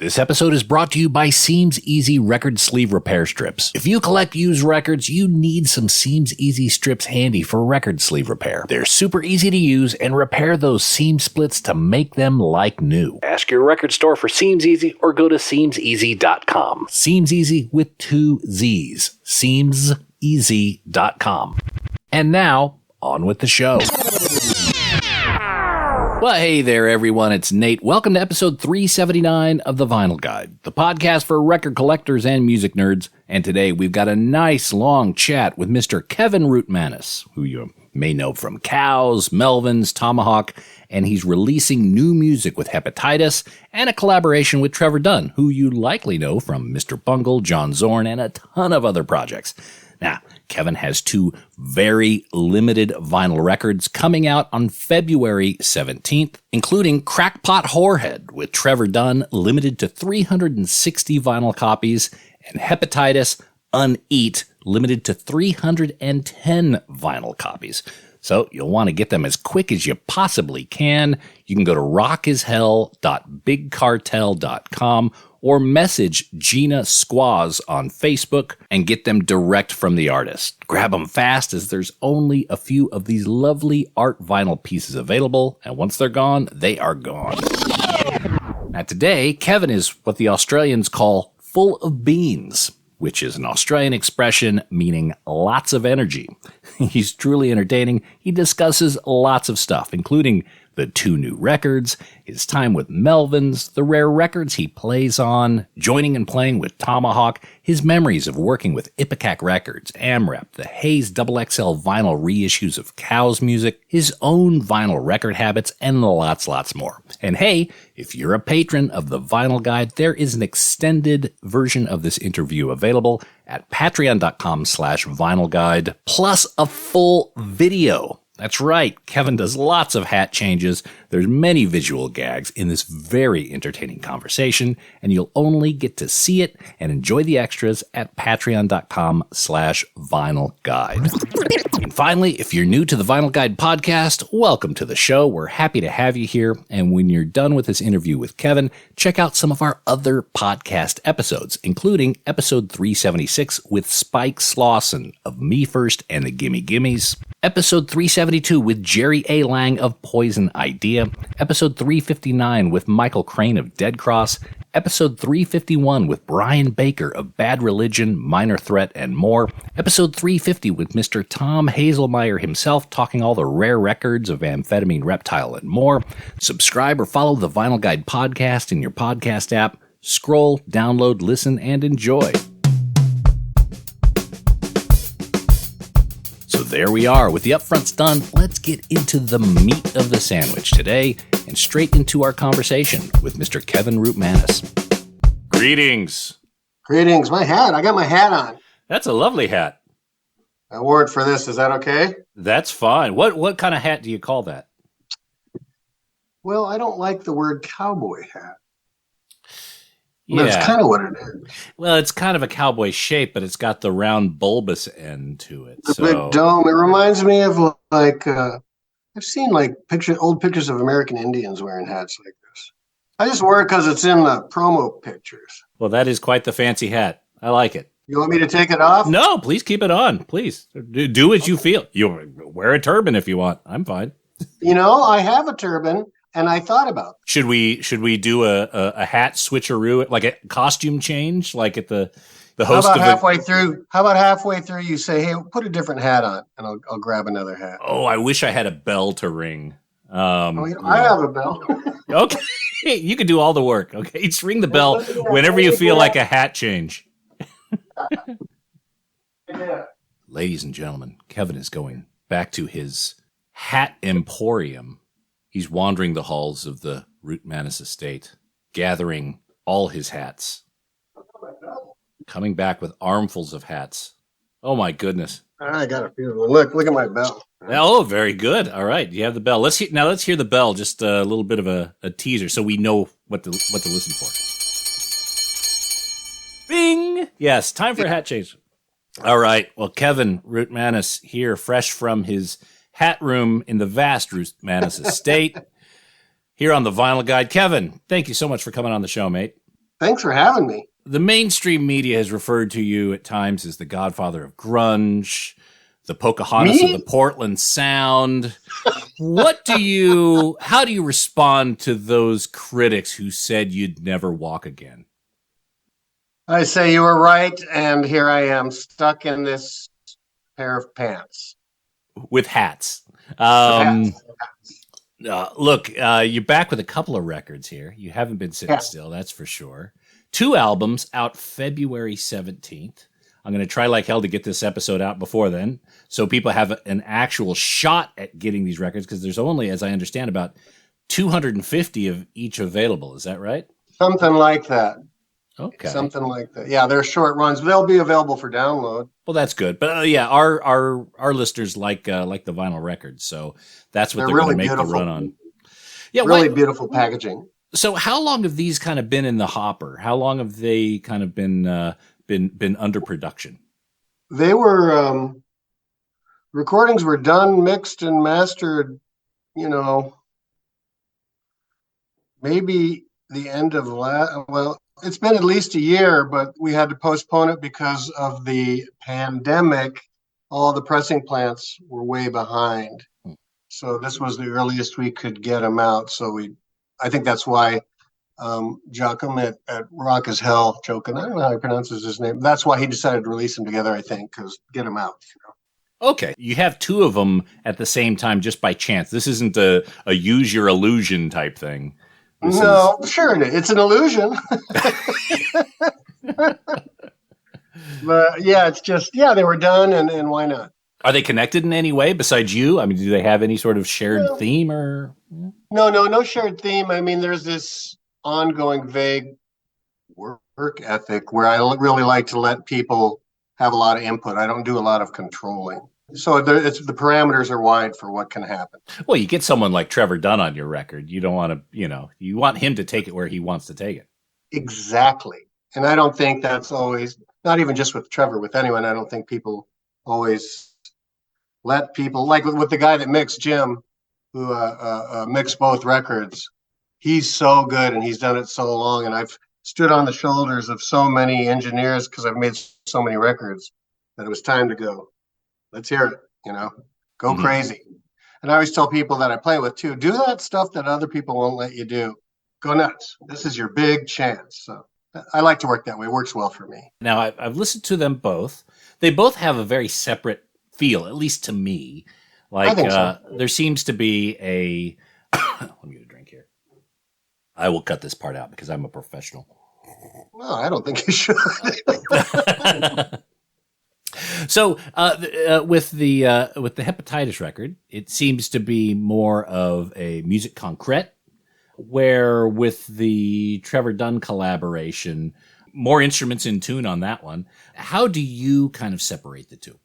This episode is brought to you by Seams Easy record sleeve repair strips. If you collect used records, you need some Seams Easy strips handy for record sleeve repair. They're super easy to use and repair those seam splits to make them like new. Ask your record store for Seams Easy or go to seamseasy.com. Seams Easy with 2 Z's. seamseasy.com. And now, on with the show. Well, hey there, everyone. It's Nate. Welcome to episode 379 of The Vinyl Guide, the podcast for record collectors and music nerds. And today we've got a nice long chat with Mr. Kevin Rutmanis, who you may know from Cows, Melvins, Tomahawk, and he's releasing new music with Hepa-Titus and a collaboration with Trevor Dunn, who you likely know from Mr. Bungle, John Zorn, and a ton of other projects. Now, Kevin has 2 very limited vinyl records coming out on February 17th, including Crackpot Whorehead with Trevor Dunn, limited to 360 vinyl copies, and Hepa-Titus Uneat, limited to 310 vinyl copies. So you'll want to get them as quick as you possibly can. You can go to rockishell.bigcartel.com or message Gina Squaws on Facebook and get them direct from the artist. Grab them fast, as there's only a few of these lovely art vinyl pieces available, and once they're gone, they are gone. Now today, Kevin is what the Australians call full of beans, which is an Australian expression meaning lots of energy. He's truly entertaining. He discusses lots of stuff, including the 2 new records, his time with Melvins, the rare records he plays on, joining and playing with Tomahawk, his memories of working with Electro Records, AMREP, the HAZEXXL vinyl reissues of Cows music, his own vinyl record habits, and lots more. And hey, if you're a patron of the Vinyl Guide, there is an extended version of this interview available at patreon.com/vinylguide, plus a full video. That's right, Kevin does lots of hat changes. There's many visual gags in this very entertaining conversation, and you'll only get to see it and enjoy the extras at patreon.com/vinylguide. And finally, if you're new to the Vinyl Guide podcast, welcome to the show. We're happy to have you here. And when you're done with this interview with Kevin, check out some of our other podcast episodes, including episode 376 with Spike Slauson of Me First and the Gimme Gimmes, episode 372 with Jerry A. Lang of Poison Idea, episode 359 with Michael Crane of Dead Cross, episode 351 with Brian Baker of Bad Religion, Minor Threat, and more, episode 350 with Mr. Tom Hazelmyer himself talking all the rare records of Amphetamine Reptile and more. Subscribe or follow the Vinyl Guide podcast in your podcast app. Scroll, download, listen, and enjoy. So there we are. With the upfronts done, let's get into the meat of the sandwich today and straight into our conversation with Mr. Kevin Rutmanis. Greetings. Greetings. My hat. I got my hat on. That's a lovely hat. I wore it for this. Is that okay? That's fine. What kind of hat do you call that? Well, I don't like the word cowboy hat. Yeah. That's kind of what it is. Well, it's kind of a cowboy shape, but it's got the round bulbous end to it. The big dome. It reminds me of like I've seen like old pictures of American Indians wearing hats like this. I just wear it because it's in the promo pictures. Well, that is quite the fancy hat. I like it. You want me to take it off? No, please keep it on. Please do as you feel. You wear a turban if you want. I'm fine. You know, I have a turban. And I thought about it. Should we do a hat switcheroo, like a costume change, like at the host How about of halfway through? How about halfway through you say, "Hey, put a different hat on," and I'll grab another hat. Oh, I wish I had a bell to ring. I have a bell. Okay, you can do all the work. Okay, just ring the bell whenever you feel like a hat change. Yeah. Ladies and gentlemen, Kevin is going back to his hat emporium. He's wandering the halls of the Rutmanis estate, gathering all his hats, coming back with armfuls of hats. Oh, my goodness. I got a few. Look at my bell. Oh, very good. All right, you have the bell. Let's hear the bell, just a little bit of a teaser so we know what to listen for. Bing! Yes, time for a hat change. All right, well, Kevin Rutmanis here, fresh from his hat room in the vast Rutmanis estate, here on the Vinyl Guide. Kevin, thank you so much for coming on the show, mate. Thanks for having me. The mainstream media has referred to you at times as the godfather of grunge, the Pocahontas of the Portland Sound. How do you respond to those critics who said you'd never walk again? I say you were right, and here I am, stuck in this pair of pants. With hats. Look, you're back with a couple of records here. You haven't been sitting still, that's for sure. 2 albums out February 17th. I'm going to try like hell to get this episode out before then, so people have an actual shot at getting these records, because there's only, as I understand, about 250 of each available. Is that right? Something like that. Okay. Something like that. Yeah, they're short runs. They'll be available for download. Well, that's good. But our listeners like the vinyl records, so that's what they're really going to make the run on. Yeah, really beautiful packaging. So, how long have these kind of been in the hopper? How long have they kind of been under production? They were recordings were done, mixed, and mastered. Maybe the end of it's been at least a year, but we had to postpone it because of the pandemic. All the pressing plants were way behind. So this was the earliest we could get them out. So I think that's why Joachim at Rock as Hell, Joachim, I don't know how he pronounces his name. That's why he decided to release them together, I think, because get them out. Okay. You have 2 of them at the same time just by chance. This isn't a use your illusion type thing. Sure it is. It's an illusion. But yeah, it's just, they were done, and why not? Are they connected in any way besides you? I mean, do they have any sort of shared theme or? No shared theme. I mean, there's this ongoing vague work ethic where I really like to let people have a lot of input. I don't do a lot of controlling. So the parameters are wide for what can happen. Well, you get someone like Trevor Dunn on your record. You don't want to, you want him to take it where he wants to take it. Exactly. And I don't think that's always, not even just with Trevor, with anyone, I don't think people always let people, like with the guy that mixed Jim, who mixed both records. He's so good and he's done it so long. And I've stood on the shoulders of so many engineers because I've made so many records that it was time to go. Let's hear it, go crazy. And I always tell people that I play with too, do that stuff that other people won't let you do. Go nuts. This is your big chance. So I like to work that way. It works well for me. Now, I've listened to them both. They both have a very separate feel, at least to me. Like, there seems to be a... Let me get a drink here. I will cut this part out because I'm a professional. Well, I don't think you should. So, with the Hepa-Titus record, it seems to be more of a musique concrète, where with the Trevor Dunn collaboration, more instruments in tune on that one. How do you kind of separate the two?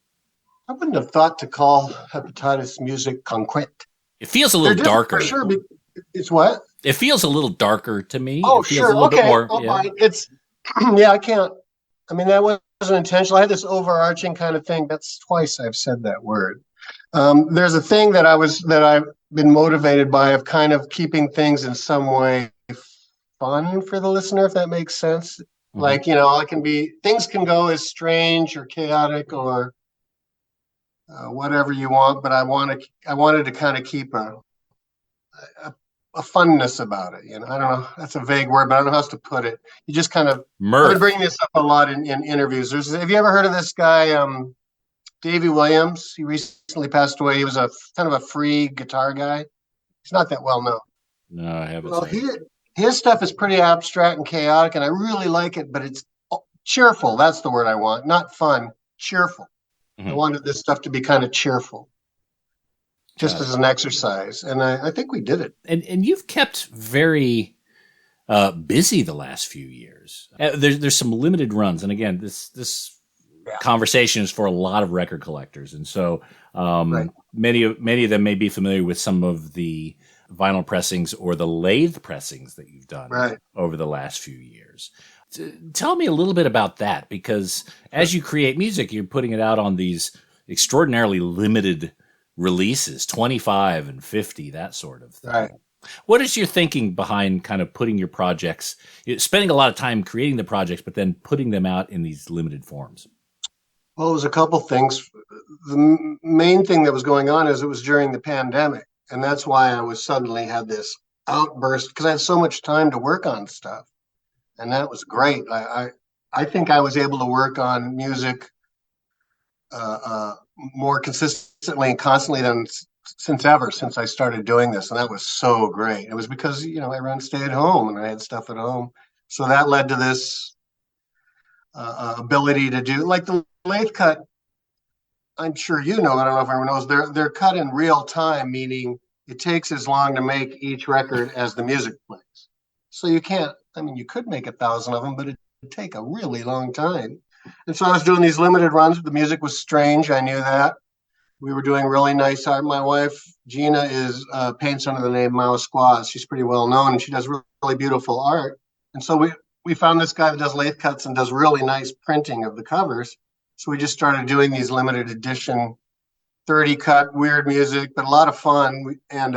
I wouldn't have thought to call Hepa-Titus musique concrète. It feels a little darker. For sure. It's what? It feels a little darker to me. Oh, it feels sure. a little bit more. Yeah. It's, I can't. I mean, that wasn't intentional. I had this overarching kind of thing. That's twice I've said that word. There's a thing that I've been motivated by of kind of keeping things in some way fun for the listener, if that makes sense. Mm-hmm. Like, things can go as strange or chaotic or whatever you want, but I wanted to kind of keep a funness about it. I don't know. That's a vague word, but I don't know how else to put it. You just kind of I've been bringing this up a lot in interviews. Have you ever heard of this guy, Davey Williams? He recently passed away. He was a kind of a free guitar guy. He's not that well known. No, I haven't. Well, his stuff is pretty abstract and chaotic, and I really like it, but it's cheerful. That's the word I want. Not fun, cheerful. Mm-hmm. I wanted this stuff to be kind of cheerful, just as an exercise, and I think we did it. And you've kept very busy the last few years. There's some limited runs, and again, this conversation is for a lot of record collectors, and so right. many of them may be familiar with some of the vinyl pressings or the lathe pressings that you've done over the last few years. Tell me a little bit about that, because as you create music, you're putting it out on these extraordinarily limited releases, 25 and 50, that sort of thing. Right. What is your thinking behind kind of putting your projects, spending a lot of time creating the projects, but then putting them out in these limited forms? Well, it was a couple things. The main thing that was going on is it was during the pandemic, and that's why I was suddenly had this outburst because I had so much time to work on stuff, and that was great. I think I was able to work on music more consistently and constantly than since I started doing this, and that was so great. It was because everyone stayed home and I had stuff at home, so that led to this ability to do like the lathe cut. I'm sure I don't know if everyone knows, they're cut in real time, meaning it takes as long to make each record as the music plays. So you can't, you could make 1,000 of them, but it'd take a really long time. And so I was doing these limited runs. The music was strange. I knew that. We were doing really nice art. My wife, Gina, paints under the name Mouse Squaws. She's pretty well known, and she does really beautiful art. And so we found this guy that does lathe cuts and does really nice printing of the covers. So we just started doing these limited edition 30 cut weird music, but a lot of fun. And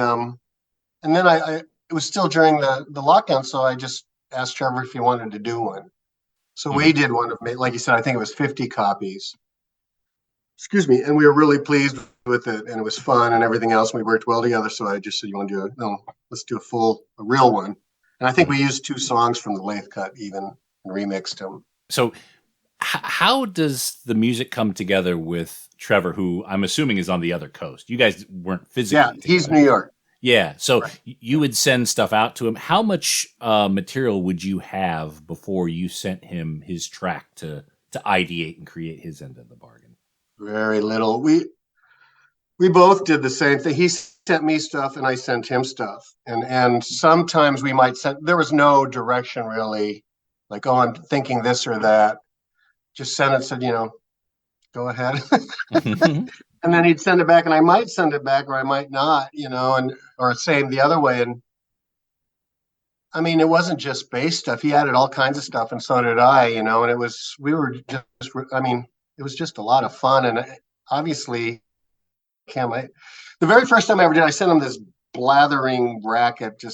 then it was still during the lockdown, so I just asked Trevor if he wanted to do one. So we did one of, like you said, I think it was 50 copies. Excuse me. And we were really pleased with it, and it was fun and everything else. We worked well together. So I just said, you want to do it? No, let's do a real one. And I think we used 2 songs from the lathe cut even and remixed them. So how does the music come together with Trevor, who I'm assuming is on the other coast? You guys weren't physically together. He's New York. Yeah, so right. You would send stuff out to him. How much material would you have before you sent him his track to ideate and create his end of the bargain? Very little. We both did the same thing. He sent me stuff and I sent him stuff. And sometimes we might send, there was no direction really, like, oh, I'm thinking this or that. Just send it, said, go ahead. And then he'd send it back, and I might send it back or I might not, or same the other way. And it wasn't just bass stuff. He added all kinds of stuff, and so did I, and it was just a lot of fun. And obviously, the very first time I ever did, I sent him this blathering bracket,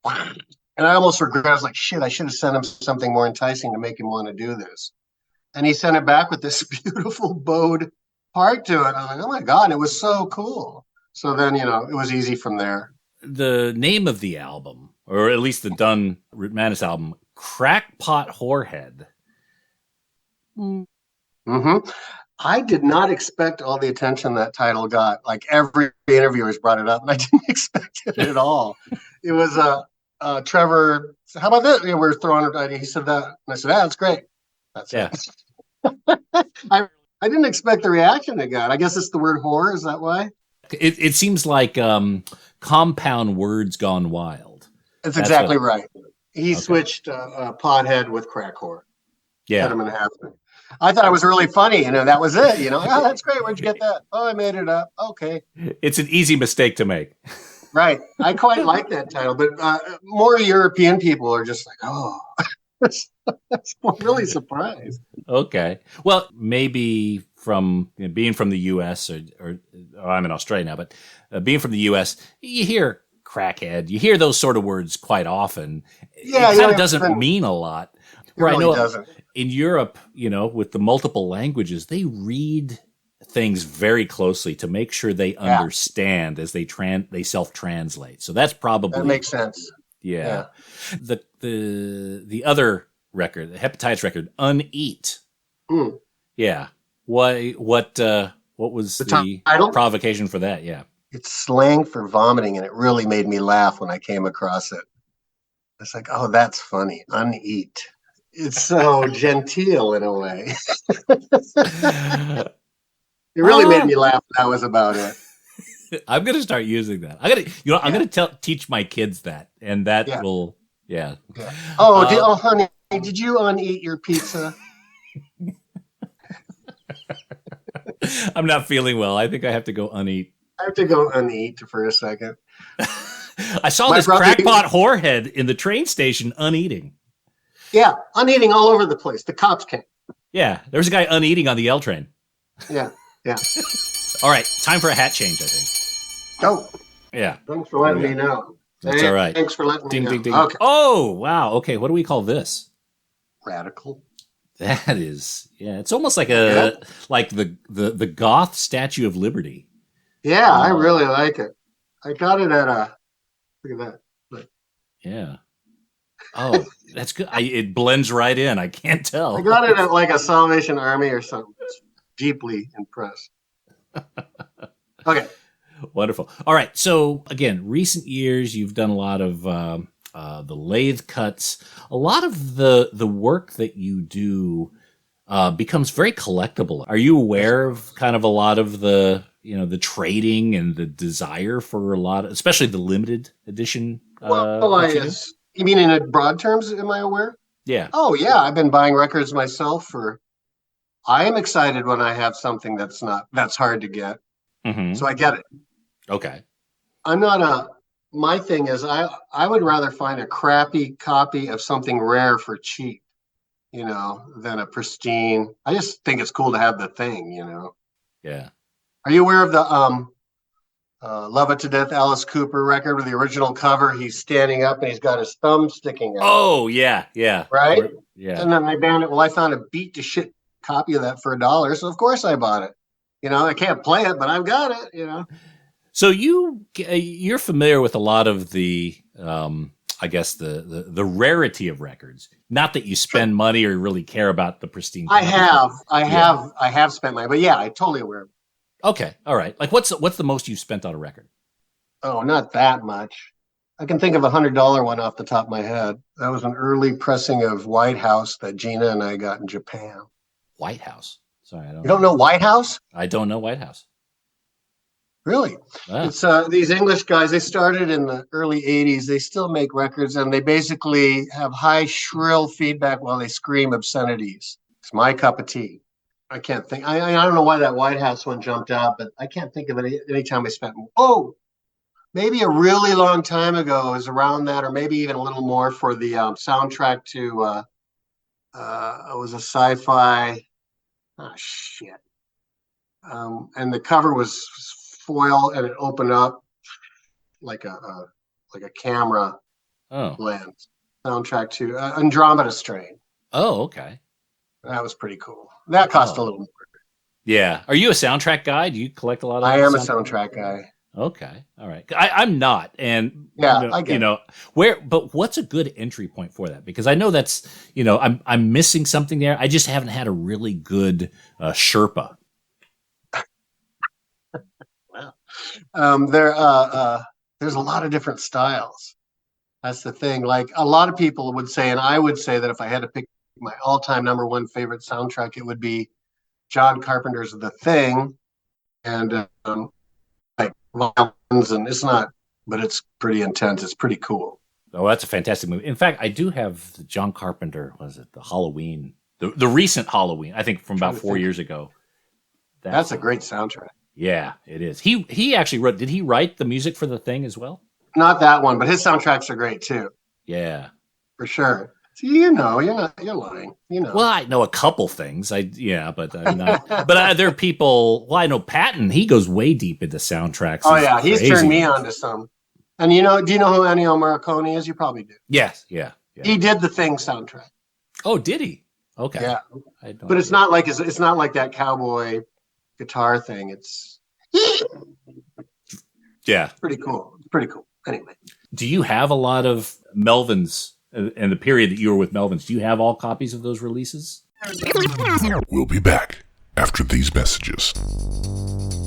and I almost regret. I was like, shit, I should have sent him something more enticing to make him want to do this. And he sent it back with this beautiful bowed part to it. I was like, oh my God, it was so cool. So then, it was easy from there. The name of the album, or at least the done Rutmanis album, Crackpot Whorehead. Mm-hmm. I did not expect all the attention that title got. Like every interviewer's brought it up, and I didn't expect it at all. It was Trevor. How about that? We're throwing it idea. He said that, and I said, that's great. That's it. I didn't expect the reaction it got. I guess it's the word whore. Is that why? It seems like compound words gone wild. That's exactly right. He switched pothead with crack whore. Yeah. Cut him in half. I thought it was really funny. That was it. Oh, that's great. Where'd you get that? Oh, I made it up. Okay. It's an easy mistake to make. Right. I quite like that title, but more European people are just like, oh. That's really surprised. Okay. Well, maybe from being from the U.S. or I'm in Australia now, but being from the U.S., you hear crackhead. You hear those sort of words quite often. Yeah, it kind of doesn't mean a lot. It really doesn't. In Europe, with the multiple languages, they read things very closely to make sure they understand as they self-translate. So that's probably... That makes sense. Yeah. The other record, the Hepa-Titus record, Uneat. Mm. Yeah. What was the provocation for that? Yeah. It's slang for vomiting, and it really made me laugh when I came across it. It's like, oh, that's funny. Uneat. It's so genteel in a way. It really made me laugh. That was about it. I'm gonna start using that. I'm gonna teach my kids that, and that will, yeah. Oh, honey, did you uneat your pizza? I'm not feeling well. I think I have to go uneat. I have to go uneat for a second. I saw this crackpot whorehead in the train station uneating. Yeah, uneating all over the place. The cops came. Yeah, there was a guy uneating on the L train. Yeah. All right, time for a hat change, I think. Oh. Yeah. Thanks for letting me know. That's all right. Thanks for letting me Ding, know. ding, ding. Okay. Oh, wow. Okay, what do we call this? Radical. That is, yeah. It's almost like the goth Statue of Liberty. Yeah, I really like it. I got it at look at that. Look. Yeah. Oh, that's good. It blends right in. I can't tell. I got it at like a Salvation Army or something. Deeply impressed. Okay. Wonderful. All right. So again, recent years, you've done a lot of the lathe cuts. A lot of the work that you do becomes very collectible. Are you aware of kind of a lot of the trading and the desire for a lot, especially the limited edition? You mean in broad terms? Am I aware? Yeah. Oh yeah, I've been buying records myself I am excited when I have something that's hard to get. Mm-hmm. So I get it. Okay. My thing is I would rather find a crappy copy of something rare for cheap, than a pristine. I just think it's cool to have the thing, Yeah. Are you aware of the Love It to Death Alice Cooper record with the original cover? He's standing up and he's got his thumb sticking out. Oh, yeah, yeah. Right? Yeah. And then they banned it. Well, I found a beat to shit copy of that for $1, so of course I bought it. I can't play it, but I've got it, So you're familiar with a lot of the I guess the rarity of records. Not that you spend money or really care about the pristine. I have spent money, but yeah, I'm totally aware of it. Okay, all right. Like what's the most you've spent on a record? Oh, not that much. I can think of $100 one off the top of my head. That was an early pressing of White House that Gina and I got in Japan. White House. Sorry, I don't. You don't know White House? I don't know White House. Really? Ah. It's these English guys. They started in the early '80s. They still make records, and they basically have high, shrill feedback while they scream obscenities. It's my cup of tea. I can't think. I don't know why that White House one jumped out, but I can't think of any time I spent. Oh, maybe a really long time ago. It was around that, or maybe even a little more for the soundtrack to. It was a sci-fi. Oh shit. And the cover was foil, and it opened up like a camera lens. Soundtrack to Andromeda Strain. Oh, okay. That was pretty cool. That cost a little more. Yeah. Are you a soundtrack guy? Do you collect a lot of? I am a soundtrack guy. Okay. All right. I'm not. And yeah, I get it. But what's a good entry point for that? Because I know that's, I'm missing something there. I just haven't had a really good Sherpa. Wow. There's a lot of different styles. That's the thing. Like a lot of people would say, and I would say that if I had to pick my all-time number one favorite soundtrack, it would be John Carpenter's The Thing. And like violins, and it's not, but it's pretty intense. It's pretty cool. Oh, that's a fantastic movie. In fact, I do have the John Carpenter. Was it the Halloween? The recent Halloween, I think from about 4 years ago. That's a great soundtrack. Yeah, it is. He actually wrote. Did he write the music for The Thing as well? Not that one, but his soundtracks are great too. Yeah, for sure. So you're lying. Well, I know a couple things. But I'm not. But there are people. Well, I know Patton. He goes way deep into soundtracks. Oh yeah, he's turned me on to some. And do you know who Ennio Morricone is? You probably do. Yes, yeah. He did The Thing soundtrack. Oh, did he? Okay. Yeah, but it's not like that cowboy guitar thing. It's pretty cool. It's pretty cool. Anyway, do you have a lot of Melvins in the period that you were with Melvins? Do you have all copies of those releases? We'll be back after these messages.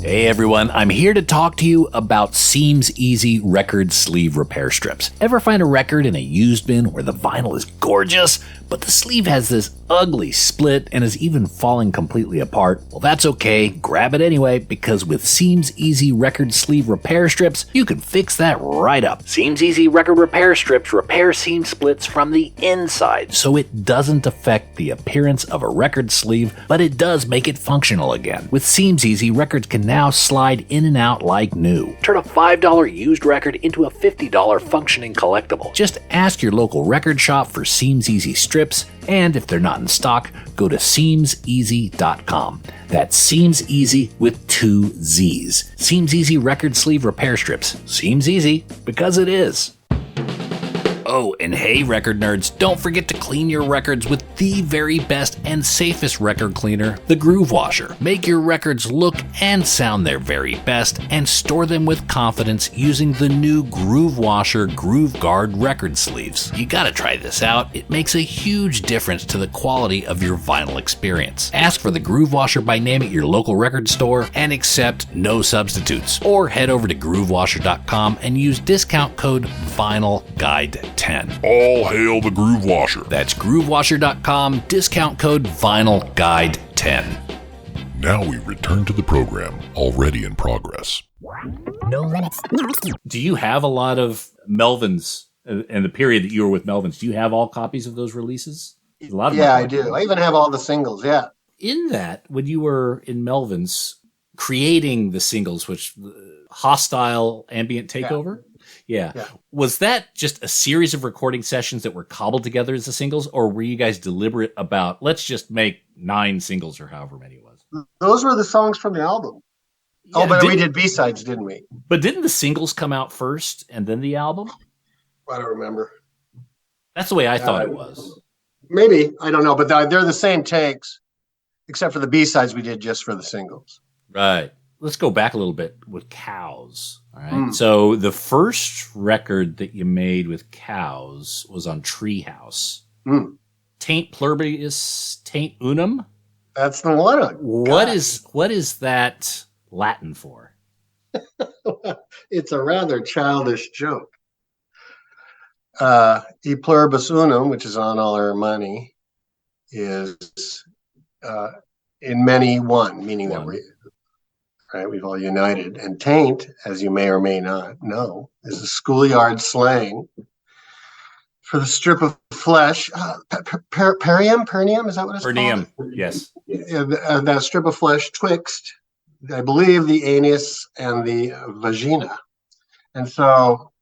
Hey everyone, I'm here to talk to you about Seems Easy record sleeve repair strips. Ever find a record in a used bin where the vinyl is gorgeous, but the sleeve has this ugly split and is even falling completely apart? Well, that's okay. Grab it anyway, because with Seems Easy record sleeve repair strips, you can fix that right up. Seems Easy record repair strips repair seam splits from the inside, so it doesn't affect the appearance of a record sleeve, but it does make it functional again. With Seems Easy, records can now slide in and out like new. Turn a $5 used record into a $50 functioning collectible. Just ask your local record shop for Seems Easy strips, and if they're not in stock, go to seamseasy.com. That's Seems Easy with 2 Z's. Seems Easy record sleeve repair strips. Seems easy because it is. Oh, and hey, record nerds, don't forget to clean your records with the very best and safest record cleaner, the Groove Washer. Make your records look and sound their very best and store them with confidence using the new Groove Washer Groove Guard record sleeves. You gotta try this out. It makes a huge difference to the quality of your vinyl experience. Ask for the Groove Washer by name at your local record store and accept no substitutes. Or head over to groovewasher.com and use discount code VINYLGUIDE10. All hail the Groove Washer. That's groovewasher.com, discount code VINYLGUIDE10. Now we return to the program, already in progress. No limits. Do you have a lot of Melvins in the period that you were with Melvins? Do you have all copies of those releases? A lot of Yeah, I do. I even have all the singles, yeah. In that, when you were in Melvins creating the singles, which Hostile Ambient Takeover? Yeah. Was that just a series of recording sessions that were cobbled together as the singles, or were you guys deliberate about, let's just make 9 singles or however many it was? Those were the songs from the album. Yeah, but we did B-sides, didn't we? But didn't the singles come out first and then the album? I don't remember. That's the way I thought it was. Maybe. I don't know. But they're the same takes, except for the B-sides we did just for the singles. Right. Let's go back a little bit with Cows. All right. So the first record that you made with Cows was on Treehouse. Taint, Plurbius, Taint, Unum. That's the one. What is that Latin for? It's a rather childish joke. E Pluribus Unum, which is on all our money, is in many one, meaning that we've all united. And taint, as you may or may not know, is a schoolyard slang for the strip of flesh. Perineum, is that what it's Perineum, called? yes. That strip of flesh twixt, I believe, the anus and the vagina. And so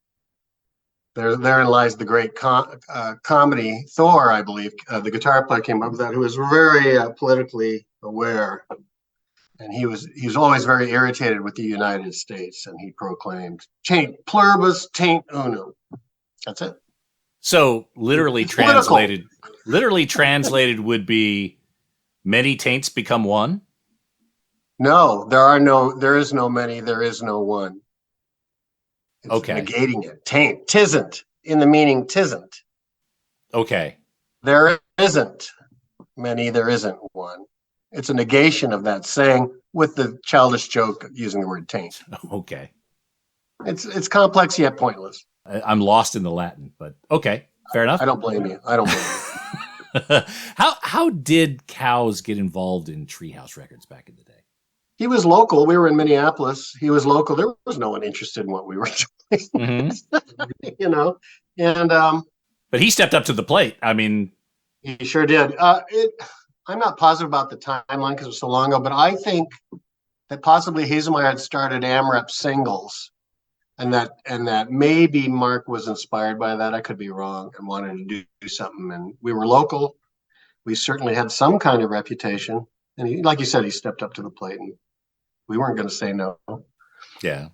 therein lies the great comedy Thor, I believe. The guitar player came up with that, who was very politically aware. And he was always very irritated with the United States, and he proclaimed, "Taint pluribus, taint unum." That's it. So literally translated would be many taints become one? No, there is no many, there is no one. It's negating it. Taint, tisn't, in the meaning tisn't. Okay. There isn't many, there isn't one. It's a negation of that saying with the childish joke using the word taint. Okay. It's complex yet pointless. I'm lost in the Latin, but okay, fair enough. I don't blame you. How did Cows get involved in Treehouse Records back in the day? He was local. We were in Minneapolis. He was local. There was no one interested in what we were doing, and but he stepped up to the plate. I mean, he sure did. I'm not positive about the timeline because it was so long ago, but I think that possibly Hazelmyer had started AmRep singles, and that maybe Mark was inspired by that. I could be wrong, and wanted to do something. And we were local. We certainly had some kind of reputation, and he, like you said, he stepped up to the plate, and we weren't going to say no. Yeah.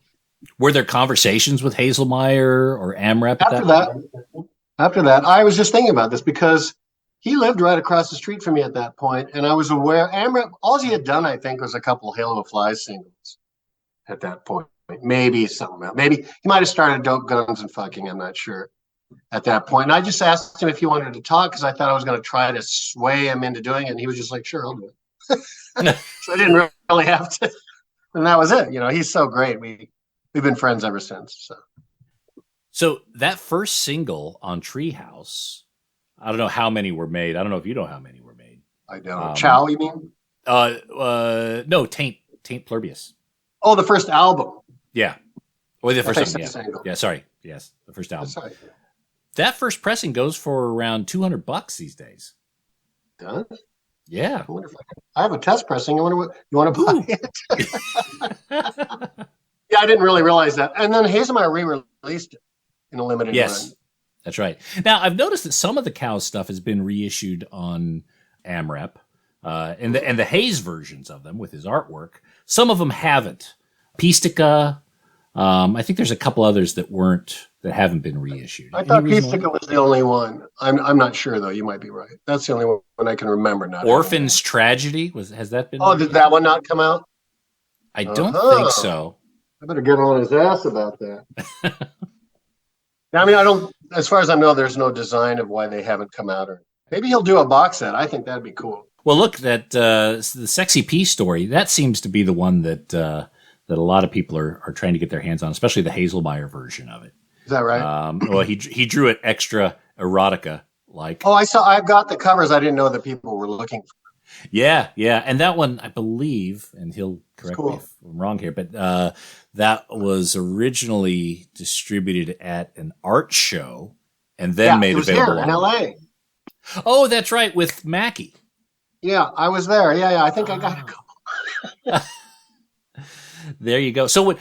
Were there conversations with Hazelmyer or AmRep After that, I was just thinking about this because he lived right across the street from me at that point, and I was aware AmRep, all he had done, I think, was a couple of Hail of the Flies singles at that point. Maybe something else. Maybe he might have started Dope Guns and Fucking, I'm not sure, at that point. And I just asked him if he wanted to talk because I thought I was going to try to sway him into doing it, and he was just like, sure, I'll do it. So I didn't really have to. And that was it. He's so great. We've been friends ever since. So that first single on Treehouse, I don't know how many were made. I don't know if you know how many were made. I don't. Chow, you mean? No, Taint Plurbius. Oh, the first album. Yeah. Or the first album, single. Yeah, sorry. Yes, the first album. Sorry. That first pressing goes for around $200 these days. Does? Yeah. I have a test pressing. I wonder what you want to buy it. Yeah, I didn't really realize that. And then Hazelmyer re-released it in a limited run. That's right. Now, I've noticed that some of the Cows stuff has been reissued on AmRep, and the Hayes versions of them with his artwork. Some of them haven't. Pistica. I think there's a couple others that weren't that haven't been reissued. I thought Keith Pickett was the only one. I'm not sure though. You might be right. That's the only one I can remember. Not Orphan's Tragedy has that been? Oh, did that one not come out? I don't think so. I better get on his ass about that. I mean, I don't. As far as I know, there's no design of why they haven't come out. Or maybe he'll do a box set. I think that'd be cool. Well, look, that the Sexy P story, that seems to be the one that a lot of people are trying to get their hands on, especially the Hazelmyer version of it. Is that right? Well, he drew it extra erotica like. Oh, I've got the covers. I didn't know that people were looking for. Yeah, and that one, I believe, and he'll correct me if I'm wrong here, but that was originally distributed at an art show and then made available here in LA. Oh, that's right, with Mackie. Yeah, I was there. Yeah, I think I got a couple. There you go. So when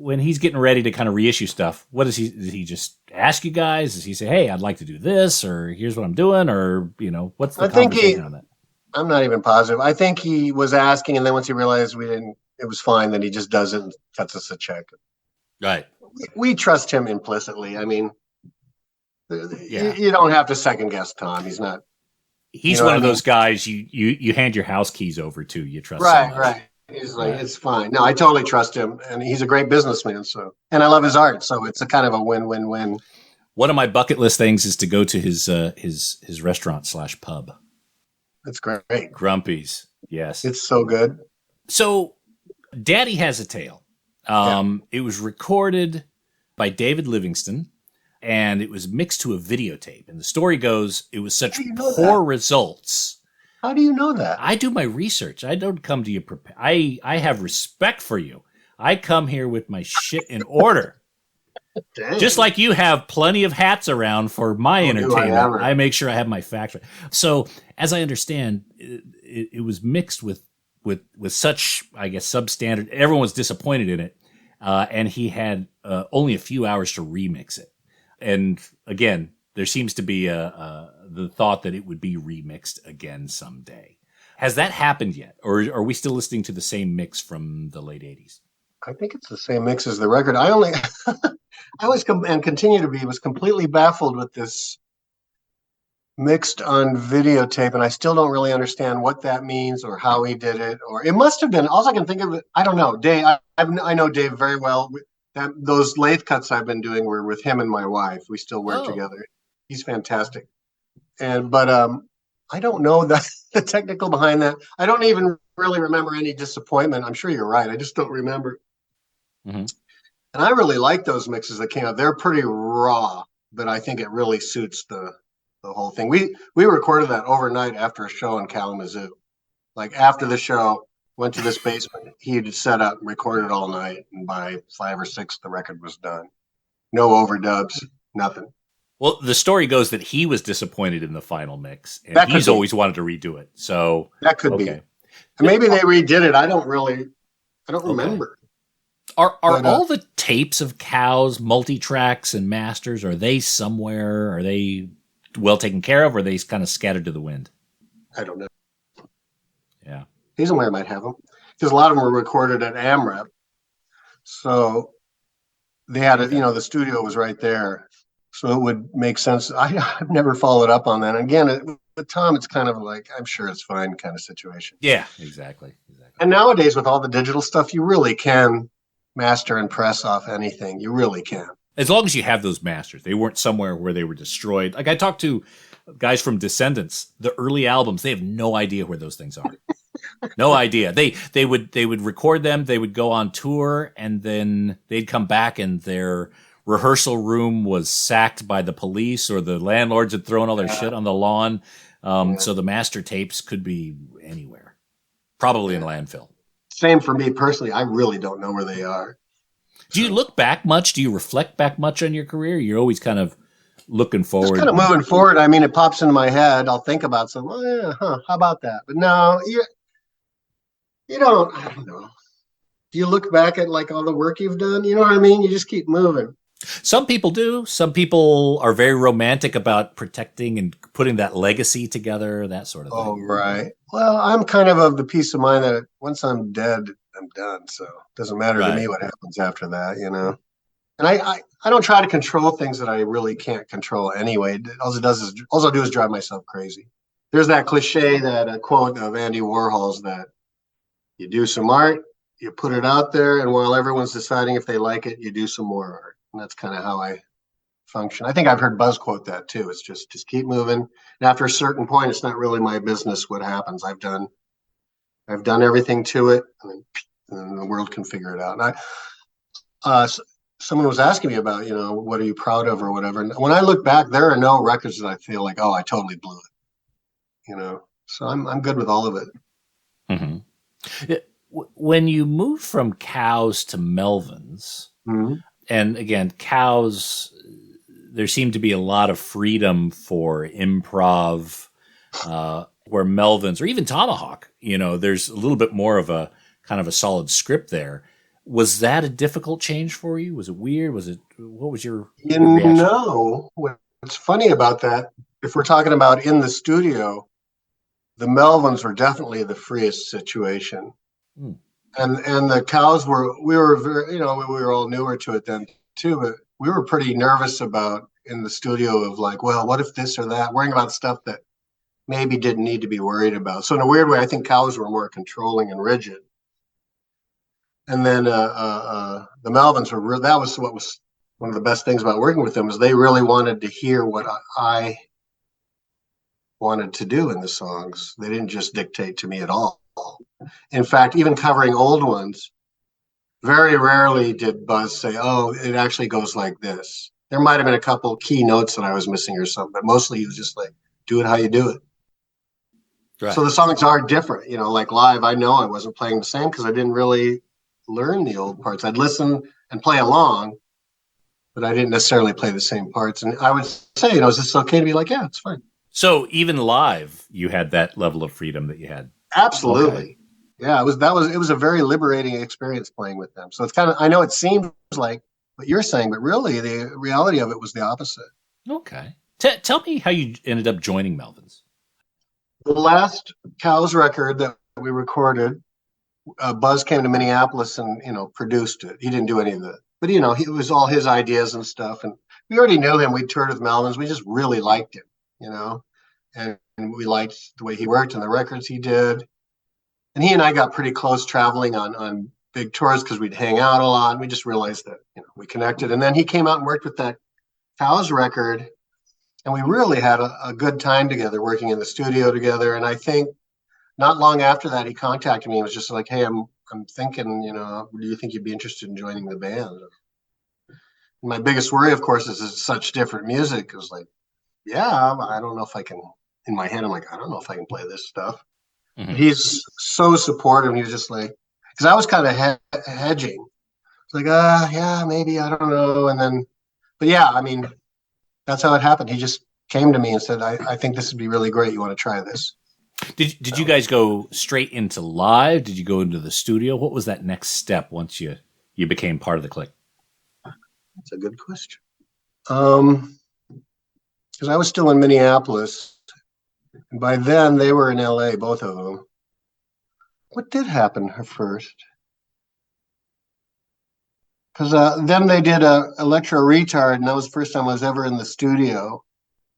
when he's getting ready to kind of reissue stuff, what does he just ask you guys? Does he say, "Hey, I'd like to do this," or "Here's what I'm doing," or what's the conversation on that? I'm not even positive. I think he was asking, and then once he realized it was fine, then he just does it and cuts us a check. Right. We trust him implicitly. I mean, you don't have to second guess Tom. He's not. He's one of those guys you hand your house keys over to. You trust. Right. He's like, it's fine. No, I totally trust him, and he's a great businessman. So, and I love his art. So it's a kind of a win-win-win. One of my bucket list things is to go to his restaurant / pub. That's great. Grumpy's. Yes, it's so good. So, Daddy Has a Tale. It was recorded by David Livingston, and it was mixed to a videotape. And the story goes, it was such poor results. How do you know that? I do my research. I don't come to you prepared. I have respect for you. I come here with my shit in order. Dang. Just like you have plenty of hats around for my entertainment. I make sure I have my facts right. So, as I understand, it was mixed with such, I guess, substandard. Everyone was disappointed in it, and he had only a few hours to remix it. And again, there seems to be the thought that it would be remixed again someday. Has that happened yet? Or are we still listening to the same mix from the late 80s? I think it's the same mix as the record. I always continue to be, was completely baffled with this mixed on videotape, and I still don't really understand what that means or how he did it. Or it must have been, all I can think of, I don't know, Dave. I know Dave very well. Those lathe cuts I've been doing were with him and my wife. We still work together. He's fantastic. But I don't know the technical behind that. I don't even really remember any disappointment. I'm sure you're right. I just don't remember. Mm-hmm. And I really like those mixes that came out. They're pretty raw, but I think it really suits the whole thing. We recorded that overnight after a show in Kalamazoo. Like after the show, went to this basement. He'd set up and recorded all night. And by 5 or 6, the record was done. No overdubs, nothing. Well, the story goes that he was disappointed in the final mix, and he's always wanted to redo it. So that could be. And maybe they redid it. I don't remember. Are all the tapes of Cows, multi-tracks, and masters, are they somewhere? Are they well taken care of, or are they kind of scattered to the wind? I don't know. Yeah. Hazelmyer might have them, because a lot of them were recorded at AMREP. So they had the studio was right there. So it would make sense. I've never followed up on that. And again, with Tom, it's kind of like, I'm sure it's fine kind of situation. Yeah, exactly. And nowadays, with all the digital stuff, you really can master and press off anything. You really can. As long as you have those masters. They weren't somewhere where they were destroyed. Like I talked to guys from Descendants, the early albums, they have no idea where those things are. No idea. They would record them, they would go on tour, and then they'd come back and their rehearsal room was sacked by the police, or the landlords had thrown all their shit on the lawn. So the master tapes could be anywhere, probably in landfill. Same for me personally. I really don't know where they are. Do you look back much? Do you reflect back much on your career? You're always kind of looking forward. Just kind of moving forward. I mean, it pops into my head. I'll think about something. How about that? But no, you don't. I don't know. Do you look back at like all the work you've done? You know what I mean? You just keep moving. Some people do. Some people are very romantic about protecting and putting that legacy together, that sort of thing. Oh, right. Well, I'm kind of the peace of mind that once I'm dead, I'm done. So it doesn't matter to me what happens after that, And I don't try to control things that I really can't control anyway. All I do is drive myself crazy. There's that cliche, that quote of Andy Warhol's, that you do some art, you put it out there, and while everyone's deciding if they like it, you do some more art. And that's kind of how I function. I think I've heard Buzz quote that too. It's just keep moving. And after a certain point, it's not really my business what happens. I've done everything to it, and then the world can figure it out. And someone was asking me about, what are you proud of or whatever. And when I look back, there are no records that I feel like, oh, I totally blew it. So I'm good with all of it. Mm-hmm. When you moved from Cows to Melvins, mm-hmm. and again, Cows, there seemed to be a lot of freedom for improv, where Melvins, or even Tomahawk, there's a little bit more of a kind of a solid script there. Was that a difficult change for you? Was it weird? What was your reaction? What's funny about that, if we're talking about in the studio, the Melvins were definitely the freest situation. Mm. And the Cows we were very, we were all newer to it then too, but we were pretty nervous about in the studio of like, well, what if this or that, worrying about stuff that maybe didn't need to be worried about. So in a weird way, I think Cows were more controlling and rigid. And then the Melvins that was what was one of the best things about working with them, is they really wanted to hear what I wanted to do in the songs. They didn't just dictate to me at all. In fact, even covering old ones, very rarely did Buzz say, oh, it actually goes like this. There might have been a couple key notes that I was missing or something, but mostly he was just like, do it how you do it. Right. So the songs are different, like live, I know I wasn't playing the same because I didn't really learn the old parts. I'd listen and play along, but I didn't necessarily play the same parts. And I would say, is this okay to be like, yeah, it's fine. So even live, you had that level of freedom that you had. Absolutely. Okay. Yeah, it was a very liberating experience playing with them. So it's kind of, I know it seems like what you're saying, but really the reality of it was the opposite. Okay. Tell me how you ended up joining Melvins. The last Cows record that we recorded, Buzz came to Minneapolis and, produced it. He didn't do any of it, but, it was all his ideas and stuff. And we already knew him. We toured with Melvins. We just really liked him, and we liked the way he worked and the records he did. And he and I got pretty close traveling on big tours because we'd hang out a lot. And we just realized that, we connected. And then he came out and worked with that Cows record. And we really had a good time together, working in the studio together. And I think not long after that, he contacted me and was just like, hey, I'm thinking, do you think you'd be interested in joining the band? And my biggest worry, of course, is it's such different music. It was like, yeah, I don't know if I can, in my head, I'm like, I don't know if I can play this stuff. Mm-hmm. He's so supportive. And he was just like, because I was kind of hedging. It's like, yeah, maybe, I don't know. And then, but yeah, I mean, that's how it happened. He just came to me and said, I think this would be really great. You want to try this? Did you guys go straight into live? Did you go into the studio? What was that next step once you became part of the clique? That's a good question. Because I was still in Minneapolis, and by then they were in LA, both of them. What did happen first? Because then they did Electro Retard, and that was the first time I was ever in the studio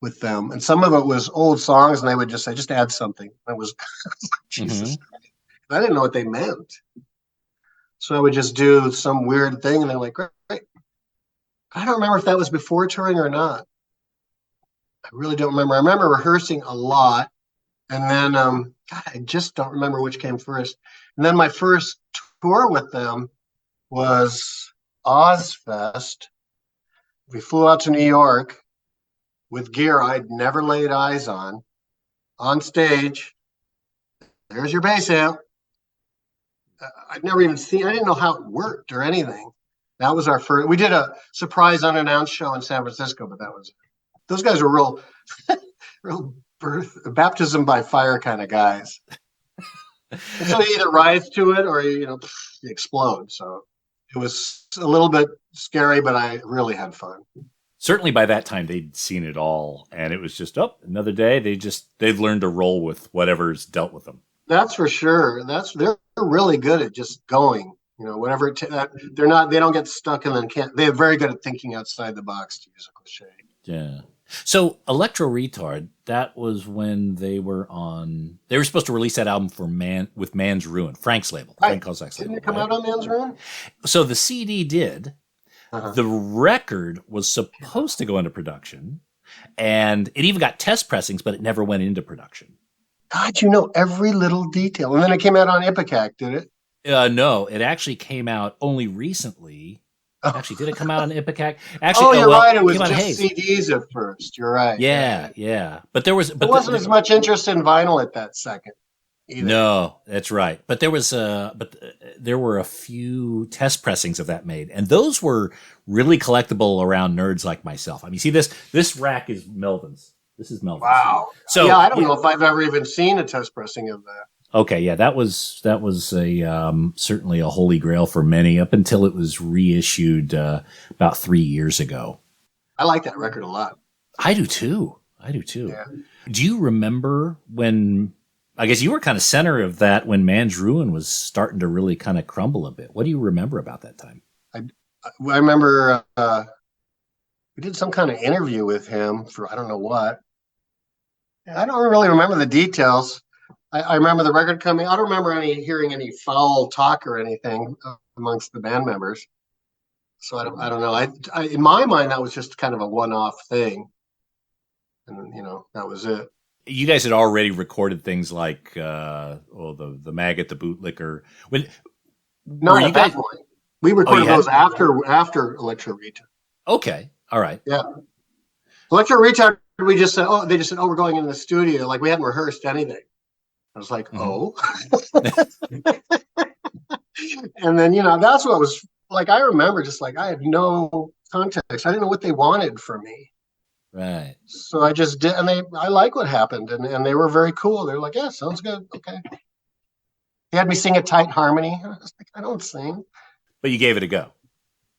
with them. And some of it was old songs, and they would just say, just add something. It was Jesus. Mm-hmm. I didn't know what they meant. So I would just do some weird thing, and they're like, great. I don't remember if that was before touring or not. I really don't remember. I remember rehearsing a lot, and then God, I just don't remember which came first. And then my first tour with them was Ozfest. We flew out to New York with gear I'd never laid eyes on stage. There's your bass amp. I'd never even seen, I didn't know how it worked or anything. That was our first, we did a surprise unannounced show in San Francisco, but those guys were real baptism by fire kind of guys. So you either rise to it or you explode. So it was a little bit scary, but I really had fun. Certainly by that time they'd seen it all, and it was just another day. They've learned to roll with whatever's dealt with them. That's for sure. They're really good at just going. whatever. They don't get stuck and then can't. They're very good at thinking outside the box, to use a cliche. Yeah. So Electro Retard, that was when they were supposed to release that album with Man's Ruin, Frank's label. Right. Frank Kozak's label. Didn't it come out on Man's Ruin? So the CD did. Uh-huh. The record was supposed to go into production, and it even got test pressings, but it never went into production. God, you know every little detail. And then it came out on Ipecac, did it? No, it actually came out only recently. Actually, did it come out on Ipecac? Actually, you're right. It was just CDs at first. You're right. Yeah. But there wasn't as much interest in vinyl at that second either. No, that's right. But there were a few test pressings of that made, and those were really collectible around nerds like myself. I mean, see this rack is Melvins. This is Melvins. Wow. So I don't know if I've ever even seen a test pressing of that. Okay, yeah, that was a certainly a holy grail for many up until it was reissued about 3 years ago. I like that record a lot. I do too. Yeah. Do you remember when? I guess you were kind of center of that when Man's Ruin was starting to really kind of crumble a bit. What do you remember about that time? I remember we did some kind of interview with him for I don't know what. I don't really remember the details. I remember the record coming. I don't remember hearing any foul talk or anything amongst the band members. So I don't know. I in my mind that was just kind of a one-off thing, and that was it. You guys had already recorded things like the Maggot, the Bootlicker. Not at that point. We recorded those after Electro Retard. Okay, all right. Yeah, Electro Retard. They just said, we're going into the studio. Like we hadn't rehearsed anything. I was like, and then, that's what was like, I remember just like, I had no context. I didn't know what they wanted from me. Right. So I just did. And I like what happened. And they were very cool. They were like, yeah, sounds good. Okay. They had me sing a tight harmony. I was like, I don't sing. But you gave it a go.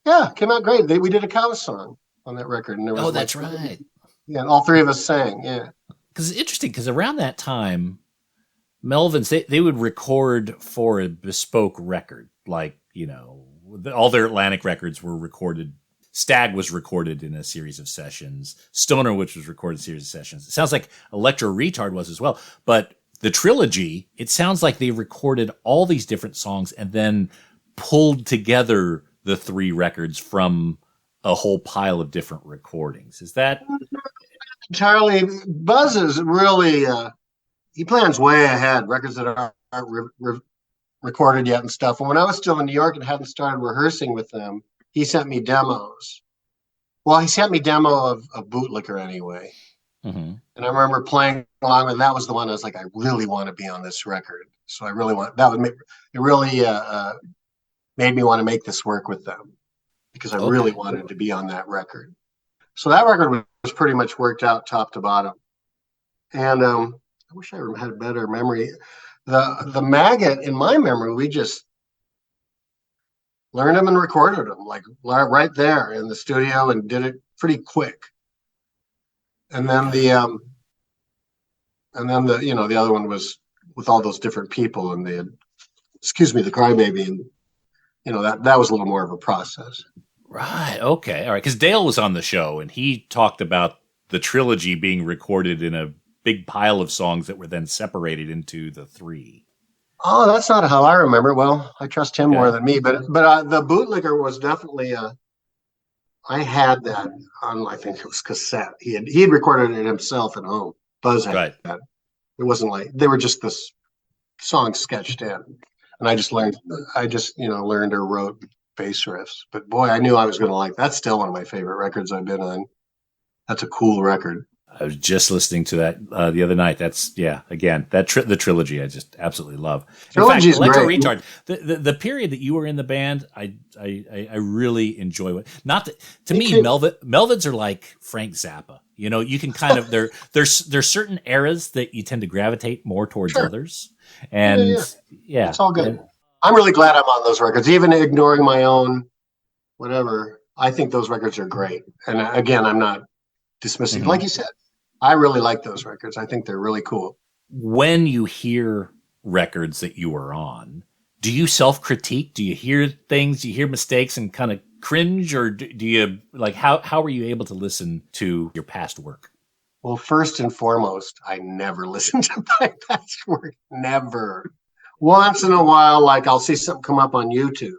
Yeah. Came out great. We did a cow song on that record. And there was that's right. Yeah. And all three of us sang. Yeah. Because it's interesting because around that time, Melvins, they would record for a bespoke record, like, all their Atlantic records were recorded. Stag was recorded in a series of sessions. Stoner Witch was recorded in a series of sessions. It sounds like Electro Retard was as well. But the trilogy, it sounds like they recorded all these different songs and then pulled together the 3 records from a whole pile of different recordings. Is that? Charlie, Buzz is really... he plans way ahead, records that aren't recorded yet and stuff. And when I was still in New York and hadn't started rehearsing with them, he sent me demos. Well, he sent me demo of Bootlicker anyway. Mm-hmm. And I remember playing along with that was the one I was like, I really want to be on this record. So I really made me want to make this work with them because I really wanted to be on that record. So that record was pretty much worked out top to bottom. And I wish I had a better memory. The Maggot, in my memory, we just learned them and recorded them like right there in the studio and did it pretty quick. And then the other one was with all those different people and the Crybaby, and that was a little more of a process. Right. Okay. All right. Because Dale was on the show and he talked about the trilogy being recorded in a big pile of songs that were then separated into the 3. Oh, that's not how I remember it. Well, I trust him more than me, but the Bootlicker was definitely I had that on, I think it was cassette. He had recorded it himself at home. Buzz had that. It wasn't like they were just this song sketched in, and I just learned or wrote bass riffs. But boy, I knew I was going to like. That's still one of my favorite records I've been on. That's a cool record. I was just listening to that the other night. That's again the trilogy I just absolutely love. Trilogy's Electro great. Retard. The period that you were in the band, I really enjoy it. To me, Melvins are like Frank Zappa. You can kind of there's certain eras that you tend to gravitate more towards others, and it's all good. I'm really glad I'm on those records, even ignoring my own whatever. I think those records are great, and again, I'm not dismissing. Like you said, I really like those records. I think they're really cool. When you hear records that you are on, Do you self-critique? Do you hear things, do you hear mistakes and kind of cringe, or do you, like, how are you able to listen to your past work? Well, first and foremost, I never listen to my past work. Never. Once in a while, like I'll see something come up on YouTube.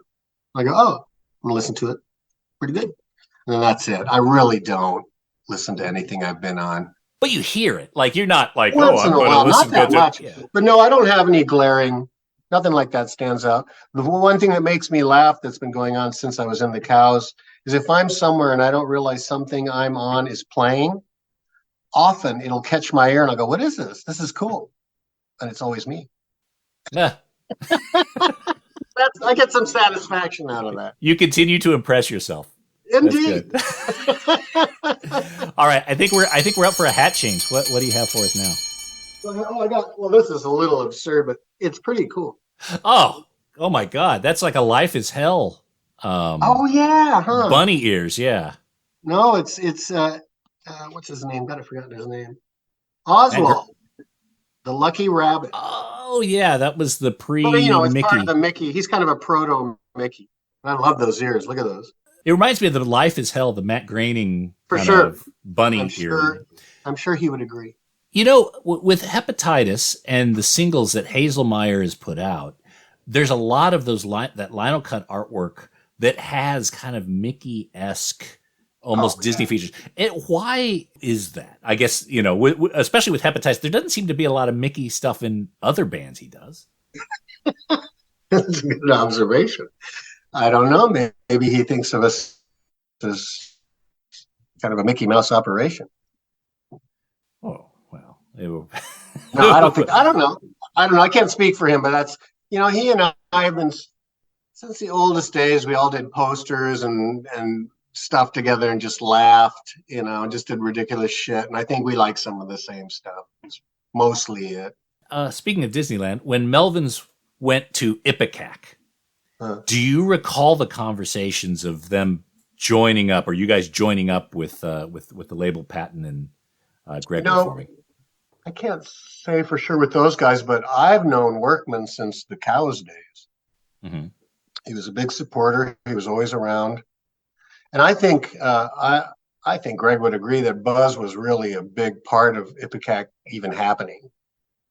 I go, oh, I'm gonna listen to it. Pretty good. And then that's it. I really don't listen to anything I've been on. But you hear it. Like, you're not like, once in a while, not that much. Yeah. But no, I don't have any glaring, nothing like that stands out. The one thing that makes me laugh that's been going on since I was in the Cows is if I'm somewhere and I don't realize something I'm on is playing, often it'll catch my ear and I'll go, what is this? This is cool. And it's always me. Yeah. I get some satisfaction out of that. You continue to impress yourself. Indeed. All right, I think we're up for a hat change. What do you have for us now? Oh, I got. Well, this is a little absurd, but it's pretty cool. Oh my God, that's like a Life is Hell. Oh yeah, huh? Bunny ears, yeah. No, it's what's his name? God, I forgot his name. Oswald, the Lucky Rabbit. Oh yeah, that was the pre. But, it's Mickey. part of the Mickey. He's kind of a proto Mickey. I love those ears. Look at those. It reminds me of the Life is Hell, the Matt Groening for sure of bunny ear. I'm sure he would agree. With Hepa-Titus and the singles that Hazelmyer has put out, there's a lot of that Lionel cut artwork that has kind of Mickey-esque, almost Disney features. Why is that? I guess, especially with Hepa-Titus, there doesn't seem to be a lot of Mickey stuff in other bands he does. That's a good observation. I don't know. Maybe he thinks of us as kind of a Mickey Mouse operation. Oh, well. No, I don't know. I can't speak for him, but that's, he and I have been, since the oldest days, we all did posters and stuff together and just laughed, and just did ridiculous shit. And I think we like some of the same stuff. It's mostly it. Speaking of Disneyland, when Melvins went to Ipecac, do you recall the conversations of them joining up, or you guys joining up with the label Patton and Greg performing? I can't say for sure with those guys, but I've known Workman since the Cows days. Mm-hmm. He was a big supporter. He was always around, and I think I think Greg would agree that Buzz was really a big part of Ipecac even happening.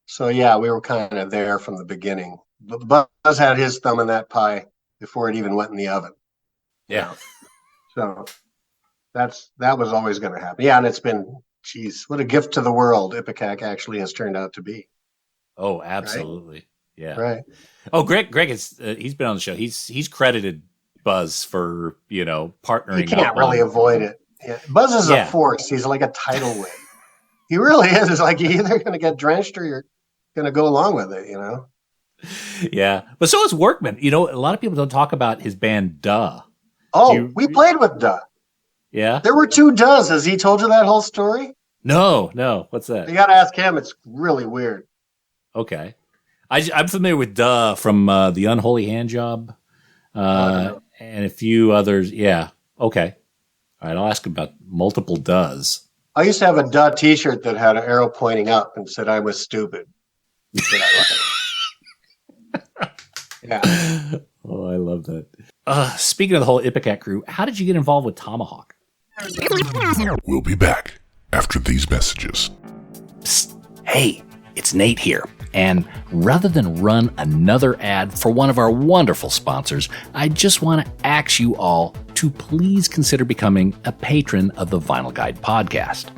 So yeah, we were kind of there from the beginning. Buzz had his thumb in that pie before it even went in the oven. Yeah. So that was always going to happen. Yeah, and it's been, geez, what a gift to the world Ipecac actually has turned out to be. Oh, absolutely. Right? Yeah. Right. Oh, Greg is he's been on the show. He's credited Buzz for, partnering. You can't really avoid it. Yeah. Buzz is a force. He's like a tidal wave. He really is. It's like you're either going to get drenched or you're going to go along with it, Yeah, but so is Workman. A lot of people don't talk about his band Duh. Oh, we played with Duh. Yeah? There were 2 Duhs. Has he told you that whole story? No. What's that? You got to ask him. It's really weird. Okay. I'm familiar with Duh from the Unholy Handjob and a few others. Yeah. Okay. All right, I'll ask him about multiple Duhs. I used to have a Duh t-shirt that had an arrow pointing up and said I was stupid. Yeah. Oh, I love that. Speaking of the whole Ipecac crew, how did you get involved with Tomahawk? We'll be back after these messages. Psst. Hey, it's Nate here. And rather than run another ad for one of our wonderful sponsors, I just want to ask you all to please consider becoming a patron of the Vinyl Guide podcast.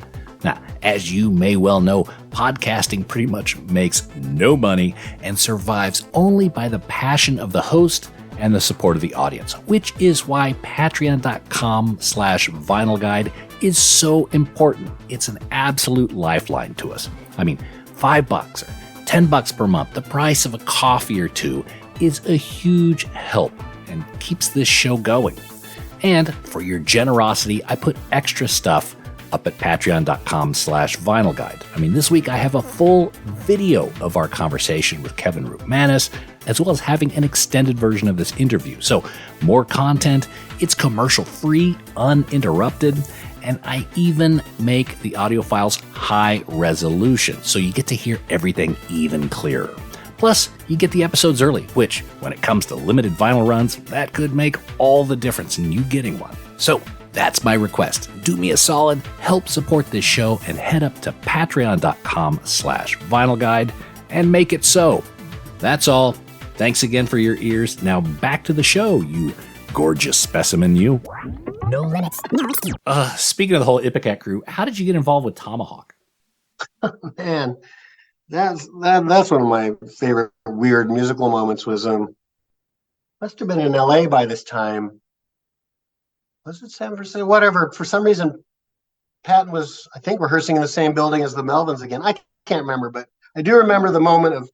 Now, as you may well know, podcasting pretty much makes no money and survives only by the passion of the host and the support of the audience, which is why patreon.com/Vinyl Guide is so important. It's an absolute lifeline to us. I mean, $5 or $10 per month, the price of a coffee or two, is a huge help and keeps this show going. And for your generosity, I put extra stuff up at patreon.com/Vinyl Guide. I mean, this week I have a full video of our conversation with Kevin Rutmanis, as well as having an extended version of this interview. So more content, it's commercial free, uninterrupted, and I even make the audio files high resolution, so you get to hear everything even clearer. Plus, you get the episodes early, which, when it comes to limited vinyl runs, that could make all the difference in you getting one. So, that's my request. Do me a solid, help support this show, and head up to patreon.com/vinyl guide and make it so. That's all. Thanks again for your ears. Now back to the show, you gorgeous specimen, you. No limits. Speaking of the whole Ipecac crew, how did you get involved with Tomahawk? Man, that's one of my favorite weird musical moments. Was must have been in LA by this time. Was it San Francisco? Whatever. For some reason, Patton was, I think, rehearsing in the same building as the Melvins again. I can't remember, but I do remember the moment of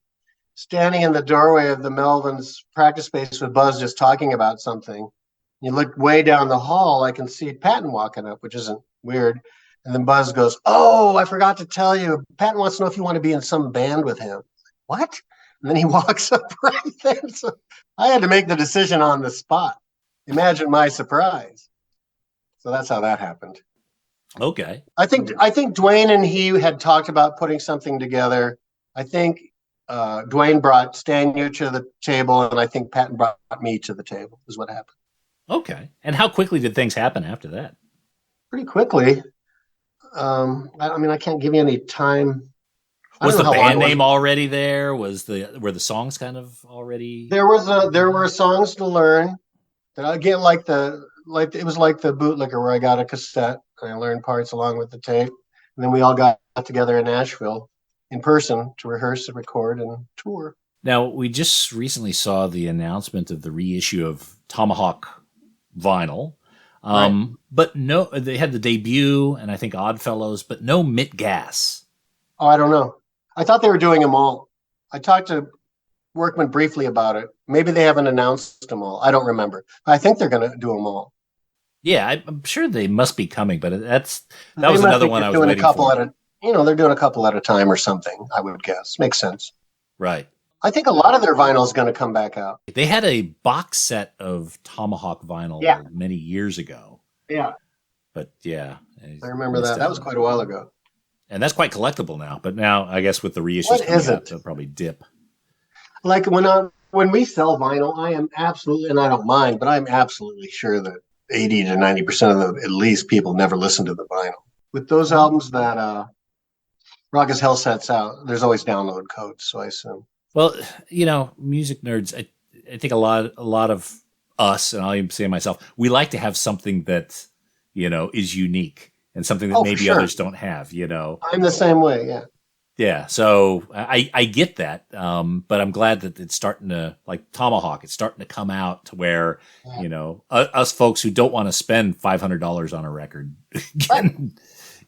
standing in the doorway of the Melvins practice space with Buzz just talking about something. You look way down the hall, I can see Patton walking up, which isn't weird. And then Buzz goes, "Oh, I forgot to tell you. Patton wants to know if you want to be in some band with him." What? And then he walks up right there. So I had to make the decision on the spot. Imagine my surprise. So that's how that happened. Okay. I think Dwayne and he had talked about putting something together. I think Dwayne brought Stanu to the table, and I think Patton brought me to the table, is what happened. Okay. And how quickly did things happen after that? Pretty quickly. I can't give you any time. Was the band name already there? Were the songs kind of already? There were songs to learn. Again, it was like the bootlicker where I got a cassette and I learned parts along with the tape. And then we all got together in Nashville in person to rehearse and record and tour. Now, we just recently saw the announcement of the reissue of Tomahawk vinyl. Right. But no, they had the debut and I think Oddfellows, but no Mitt Gas. Oh, I don't know. I thought they were doing them all. I talked to Workman briefly about it. Maybe they haven't announced them all. I don't remember. I think they're going to do them all. Yeah, I'm sure they must be coming, but that was another one I was waiting for. They're doing a couple at a time or something, I would guess. Makes sense. Right. I think a lot of their vinyl is going to come back out. They had a box set of Tomahawk vinyl many years ago. Yeah. But yeah. I remember that. That was quite a while ago. And that's quite collectible now. But now, I guess with the reissues coming out, they'll probably dip. Like when we sell vinyl, I am absolutely, and I don't mind, but I'm absolutely sure that 80 to 90% of the, at least, people never listen to the vinyl. With those albums that Rock as Hell sets out, there's always download codes, so I assume. Well, music nerds, I think a lot of us, and I'll even say myself, we like to have something that, is unique and something that maybe others don't have, I'm the same way, yeah. Yeah, so I get that, but I'm glad that it's starting to, like Tomahawk, it's starting to come out to where, us folks who don't want to spend $500 on a record.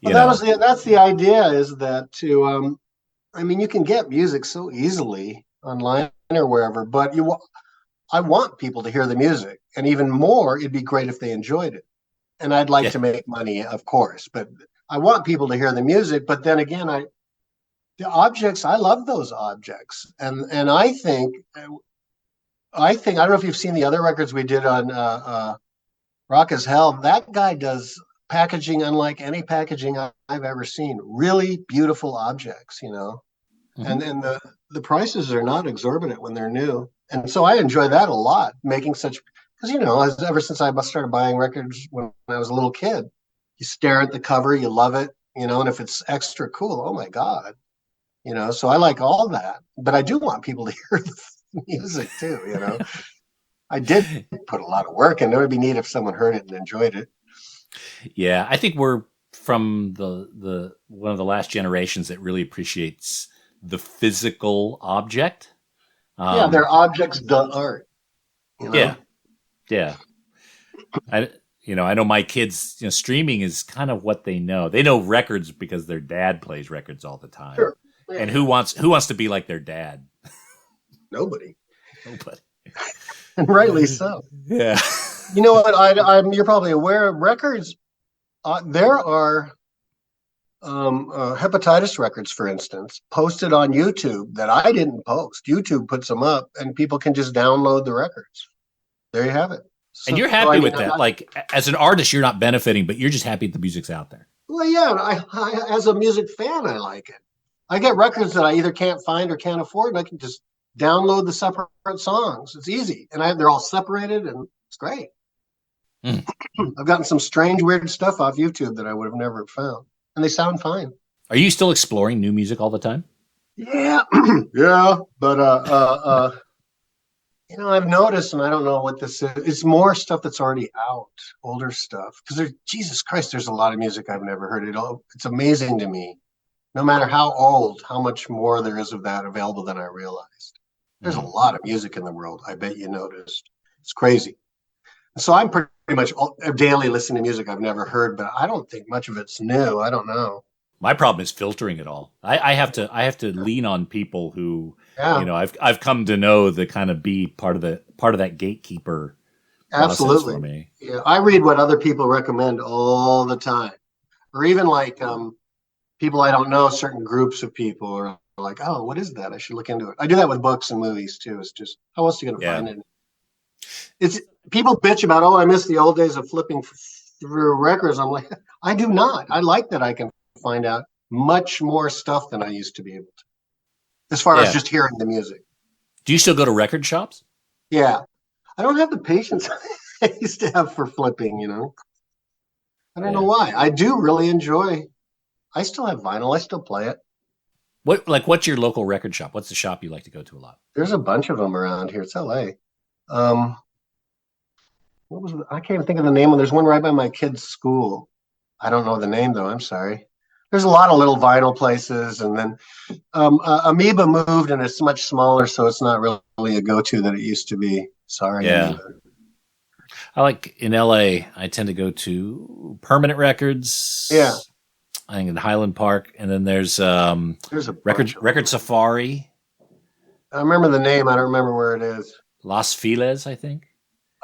That's the idea, is that you can get music so easily online or wherever, but I want people to hear the music, and even more, it'd be great if they enjoyed it. And I'd like to make money, of course, but I want people to hear the music. But then again, the objects, I love those objects, and I think I don't know if you've seen the other records we did on Rock as Hell. That guy does packaging unlike any packaging I've ever seen. Really beautiful objects, mm-hmm. and the prices are not exorbitant when they're new, and so I enjoy that a lot. Making such, because ever since I started buying records when I was a little kid, you stare at the cover, you love it, and if it's extra cool, oh my God. So I like all that, but I do want people to hear the music too, I did put a lot of work in. It would be neat if someone heard it and enjoyed it. Yeah, I think we're from the one of the last generations that really appreciates the physical object. They're objects, the art. Yeah. I know my kids, streaming is kind of what they know. They know records because their dad plays records all the time. Sure. Yeah. And who wants to be like their dad? Nobody. And rightly so. Yeah. You know what? You're probably aware of records. There are Hepa-Titus records, for instance, posted on YouTube that I didn't post. YouTube puts them up, and people can just download the records. There you have it. And you're happy with that? Like, as an artist, you're not benefiting, but you're just happy the music's out there. Well, yeah. I as a music fan, I like it. I get records that I either can't find or can't afford, and I can just download the separate songs. It's easy, and they're all separated, and it's great. Mm. I've gotten some strange, weird stuff off YouTube that I would have never found, and they sound fine. Are you still exploring new music all the time? Yeah, yeah, but I've noticed, and I don't know what this is. It's more stuff that's already out, older stuff. Because Jesus Christ, there's a lot of music I've never heard. It's amazing to me. No matter how old, how much more there is of that available than I realized. There's a lot of music in the world. I bet you noticed. It's crazy. So I'm pretty much daily listening to music I've never heard, but I don't think much of it's new. I don't know. My problem is filtering it all. I have to lean on people who, I've come to know the kind of be part of that gatekeeper. Absolutely. For me. Yeah, I read what other people recommend all the time, or even like people I don't know, certain groups of people are like, oh, what is that? I should look into it. I do that with books and movies too. It's just, how else are you going to find it? It's people bitch about, oh, I miss the old days of flipping through records. I'm like, I do not. I like that I can find out much more stuff than I used to be able to, as far as just hearing the music. Do you still go to record shops? Yeah. I don't have the patience I used to have for flipping, I don't know why. I do really enjoy. I still have vinyl. I still play it. What's your local record shop? What's the shop you like to go to a lot? There's a bunch of them around here. It's LA. I can't even think of the name. There's one right by my kid's school. I don't know the name though. I'm sorry. There's a lot of little vinyl places, and then Amoeba moved, and it's much smaller, so it's not really a go-to that it used to be. Sorry. Yeah. I like in LA. I tend to go to Permanent Records. Yeah. I think in Highland Park, and then there's a Record Safari. I remember the name. I don't remember where it is. Las Feliz, I think.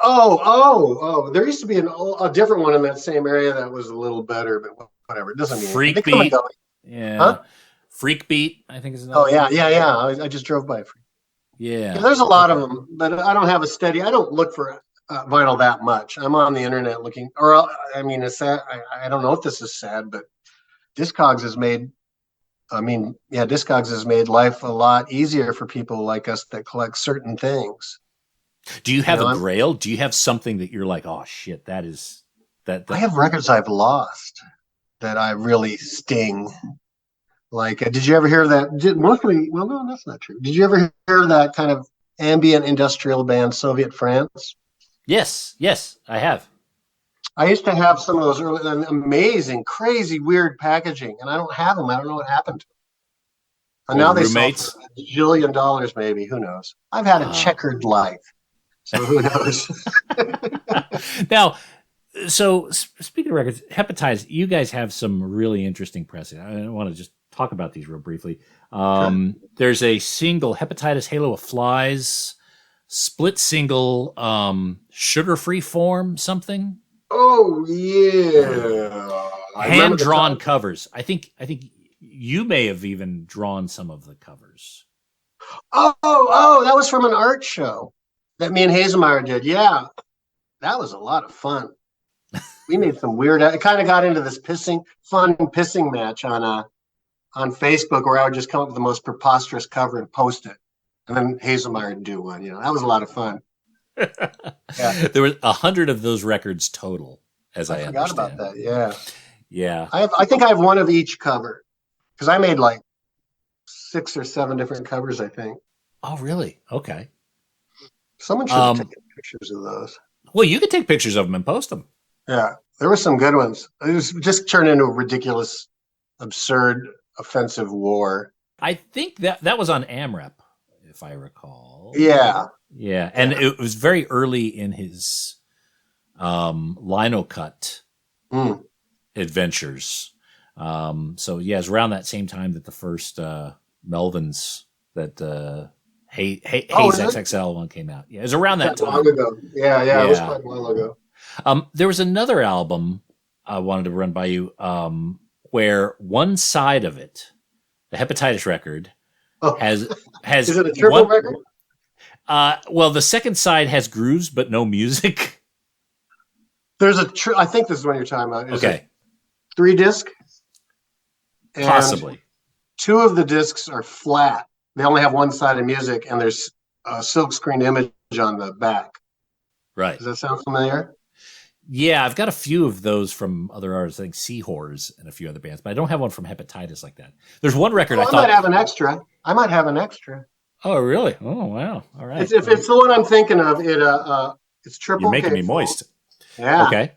Oh! There used to be a different one in that same area that was a little better, but whatever. It doesn't mean Freak Beat. Yeah. Huh? Freak Beat, I think is another. Oh yeah. I just drove by. Yeah. There's a lot of them, but I don't have a steady. I don't look for vinyl that much. I'm on the internet looking, it's sad. I don't know if this is sad, but Discogs has made. Discogs has made life a lot easier for people like us that collect certain things. Do you have a grail? Do you have something that you're like, oh shit, that is that? I have records I've lost that I really sting. Like, did you ever hear that? No, that's not true. Did you ever hear that kind of ambient industrial band, Soviet France? Yes, I have. I used to have some of those early, amazing, crazy, weird packaging, and I don't have them. I don't know what happened to them. And now they sell for $1 billion, maybe. Who knows? I've had a checkered life. So who knows? Now, so speaking of records, Hepa-Titus, you guys have some really interesting press. I want to just talk about these real briefly. Sure. There's a single, Hepa-Titus Halo of Flies, split single, sugar-free form, something. Oh yeah, hand-drawn covers. I think you may have even drawn some of the covers. Oh, that was from an art show that me and Hazelmyer did. Yeah, that was a lot of fun. We made some weird. It kind of got into this fun pissing match on Facebook, where I would just come up with the most preposterous cover and post it, and then Hazelmyer would do one. That was a lot of fun. Yeah. There were 100 of those records total, as I forgot understand. about that. Yeah. I think I have one of each cover because I made like 6 or 7 different covers. I think. Oh, really? Okay. Someone should have taken pictures of those. Well, you could take pictures of them and post them. Yeah, there were some good ones. It was just turned into a ridiculous, absurd, offensive war. I think that was on AMREP, if I recall. Yeah. Yeah, and it was very early in his lino cut adventures. So yeah, it's around that same time that the first Melvins that HAZEXXL one came out. Yeah, it was around that time. Long ago. Yeah, it was quite a while ago. There was another album I wanted to run by you where one side of it, the Hepa-Titus record, has is it a triple record? Well, the second side has grooves but no music. There's I think this is what you're talking about. Is okay. 3 disc? Possibly. 2 of the discs are flat. they only have one side of music, and there's a silkscreen image on the back. Right. Does that sound familiar? Yeah, I've got a few of those from other artists, I think Seahorse and a few other bands, but I don't have one from Hepa-Titus like that. There's one record I thought... might have an extra. I might have an extra. Oh, really? Oh, wow. All right. If it's the one I'm thinking of, it's triple. You're making me gatefold. moist. Yeah. Okay.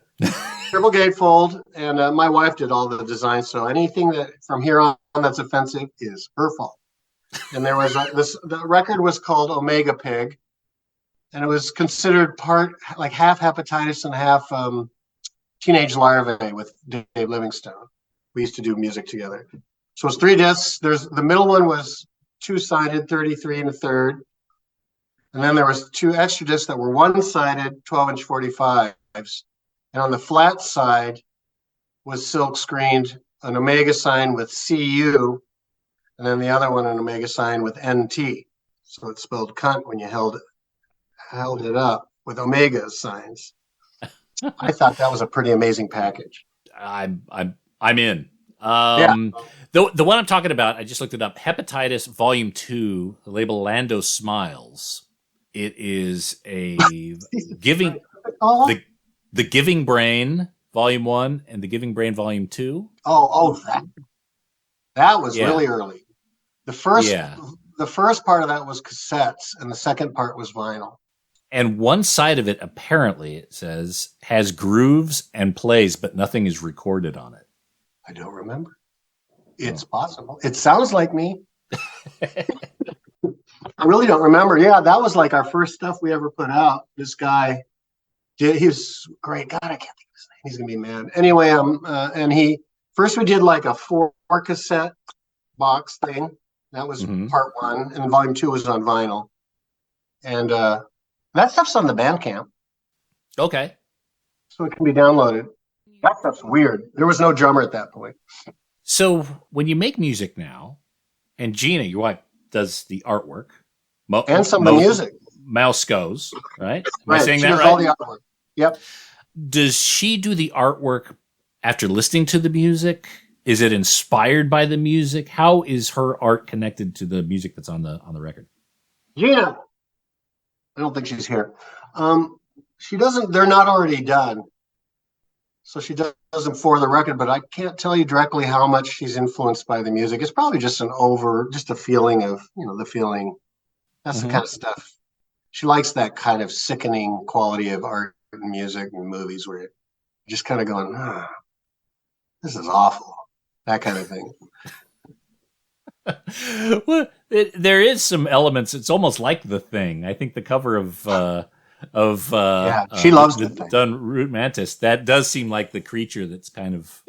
Triple gatefold, and my wife did all the design, so anything that from here on that's offensive is her fault. And there was the record was called Omega Pig, and it was considered part like half Hepa-Titus and half Teenage Larvae with Dave Livingstone. We used to do music together. So it's 3 discs. The middle one was 2-sided, 33 and a third. And then there was 2 extra discs that were 1-sided, 12-inch 45s. And on the flat side was silk screened an Omega sign with CU, and then the other one an Omega sign with NT. So it spelled cunt when you held it up with Omega signs. I thought that was a pretty amazing package. I'm in. The one I'm talking about, I just looked it up. Hepa-Titus Volume 2, the label Lando Smiles. It is a giving the Giving Brain Volume 1 and the Giving Brain Volume 2. That was really early. The first part of that was cassettes, and the second part was vinyl. And one side of it, apparently, it says, has grooves and plays, but nothing is recorded on it. I don't remember. It's possible. It sounds like me. I really don't remember. Yeah, that was like our first stuff we ever put out. This guy he was great. God, I can't think of his name. He's going to be mad. Anyway, and first we did like a 4 cassette box thing. That was part 1, and volume 2 was on vinyl. And that stuff's on the Bandcamp. Okay. So it can be downloaded. That stuff's weird. There was no drummer at that point. So when you make music now, and Gina, your wife, does the artwork. And some of the music. Mouse goes, right? Am I saying she that does right? all the artwork. Yep. Does she do the artwork after listening to the music? Is it inspired by the music? How is her art connected to the music that's on the record? Gina. I don't think she's here. She doesn't, they're not already done. So she does them for the record, but I can't tell you directly how much she's influenced by the music. It's probably just a feeling of, the feeling. That's the kind of stuff. She likes that kind of sickening quality of art and music and movies where you're just kind of going, this is awful. That kind of thing. Well, there is some elements. It's almost like The Thing. I think the cover of she loves The Thing. Done Rutmanis. That does seem like the creature that's kind of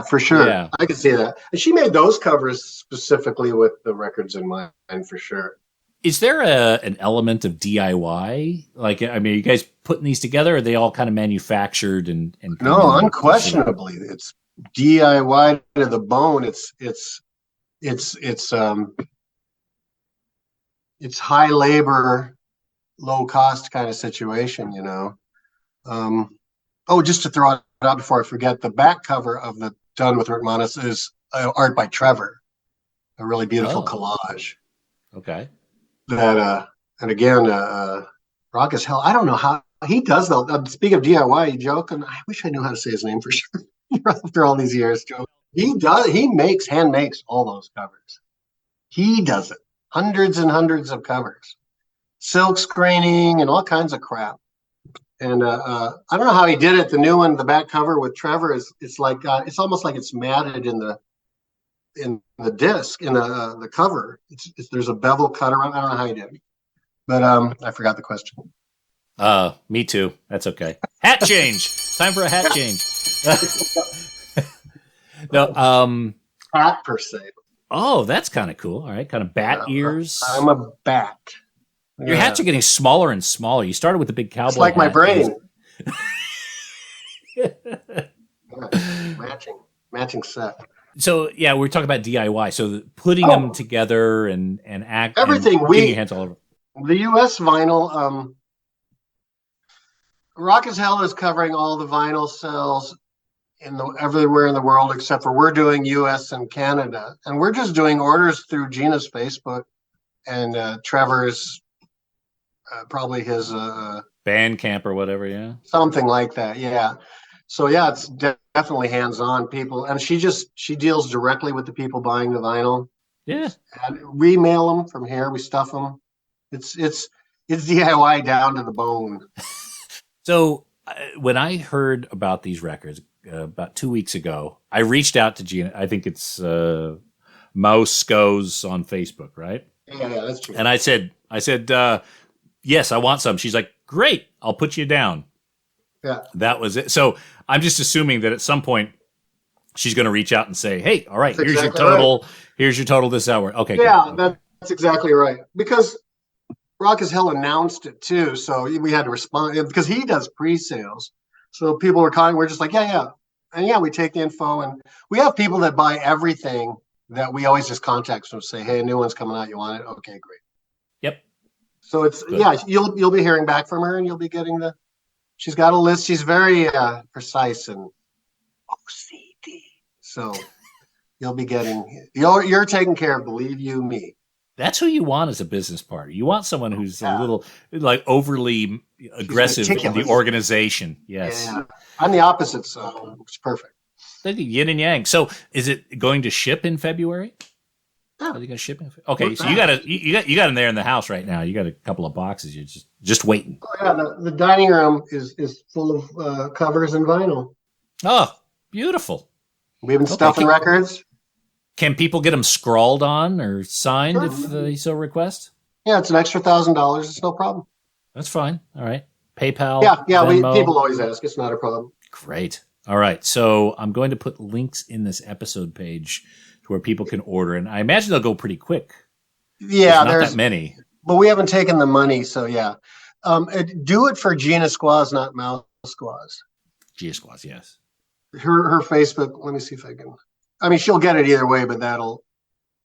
for sure. Yeah. I can see that. And she made those covers specifically with the records in mind for sure. Is there an element of DIY? Like, I mean, are you guys putting these together? Or are they all kind of manufactured and No, unquestionably, it's DIY to the bone. It's high labor, low cost kind of situation, just to throw it out before I forget, the back cover of the Done with Rutmanis is art by Trevor, a really beautiful collage. Okay. That and again, rock as hell. I don't know how he does though. Speak of DIY, you joke, and I wish I knew how to say his name for sure. After all these years, Joe, he hand makes all those covers. He does it, hundreds and hundreds of covers, silk screening and all kinds of crap. And I don't know how he did it. The new one, the back cover with Trevor it's like it's almost like it's matted in the disc, in the cover. There's a bevel cut around. I don't know how he did it, but I forgot the question. Me too. That's okay. Hat change. Time for a hat change. No, hat per se. Oh, that's kind of cool. All right, kind of bat ears. I'm a bat. Your hats are getting smaller and smaller. You started with the big cowboy. It's like my hat. brain. Matching set. So yeah, we're talking about DIY. So putting them together and everything. And getting your hands all over. The U.S. vinyl. Rock as Hell is covering all the vinyl sales everywhere in the world except for we're doing U.S. and Canada, and we're just doing orders through Gina's Facebook Trevor's probably his Bandcamp or whatever, yeah. Something like that, yeah. So yeah, it's definitely hands-on people, and she deals directly with the people buying the vinyl. Yeah, and we mail them from here. We stuff them. It's DIY down to the bone. So when I heard about these records about 2 weeks ago, I reached out to Gina. I think it's Mouse Goes on Facebook, right? Yeah, that's true. And I said, yes, I want some. She's like, great, I'll put you down. Yeah, that was it. So I'm just assuming that at some point she's going to reach out and say, hey, all right, that's here's exactly your total. Right. Here's your total this hour. Okay. Yeah, good. that's exactly right. Because Rock as Hell announced it too, so we had to respond because he does pre-sales. So people were calling. We're just like, yeah, and yeah, we take the info, and we have people that buy everything that we always just contact them and say, hey, a new one's coming out. You want it? Okay, great. Yep. So it's good. Yeah, you'll be hearing back from her, and you'll be getting the. She's got a list. She's very precise and OCD. So you'll be getting. You're taken care of. Believe you me. That's who you want as a business partner. You want someone who's a little like overly aggressive in the organization. Yes. Yeah. I'm the opposite, so it's perfect. Yin and yang. So is it going to ship in February? Yeah. Are they going to ship in? Okay, so you got them there in the house right now. You got a couple of boxes. You're just waiting. Oh, yeah, the dining room is full of covers and vinyl. Oh, beautiful. We've been stuffing records. Can people get them scrawled on or signed if they so request? Yeah, it's an extra $1,000. It's no problem. That's fine. All right. PayPal. Yeah. People always ask. It's not a problem. Great. All right. So I'm going to put links in this episode page to where people can order, and I imagine they'll go pretty quick. Yeah, there's not that many. But we haven't taken the money, so yeah. Do it for Gina Squaz, not Mouse Squaz. Gina Squaz, yes. Her Facebook. Let me see if I can. I mean, she'll get it either way, but that'll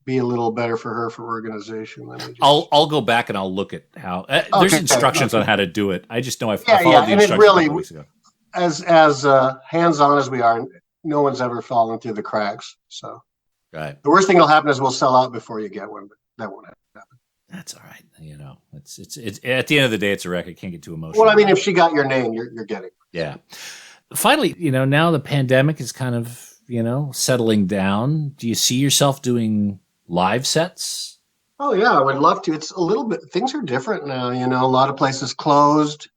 be a little better for her for organization. I'll go back and I'll look at how. There's instructions on how to do it. I just know I followed the instructions a couple weeks ago. As hands-on as we are, no one's ever fallen through the cracks. So, right. The worst thing that'll happen is we'll sell out before you get one, but that won't happen. That's all right. You know, it's at the end of the day, it's a record. Can't get too emotional. Well, I mean, if she got your name, you're getting it. Yeah. Finally, now the pandemic is kind of settling down. Do you see yourself doing live sets? Oh yeah, I would love to. It's a little bit. Things are different now. A lot of places closed.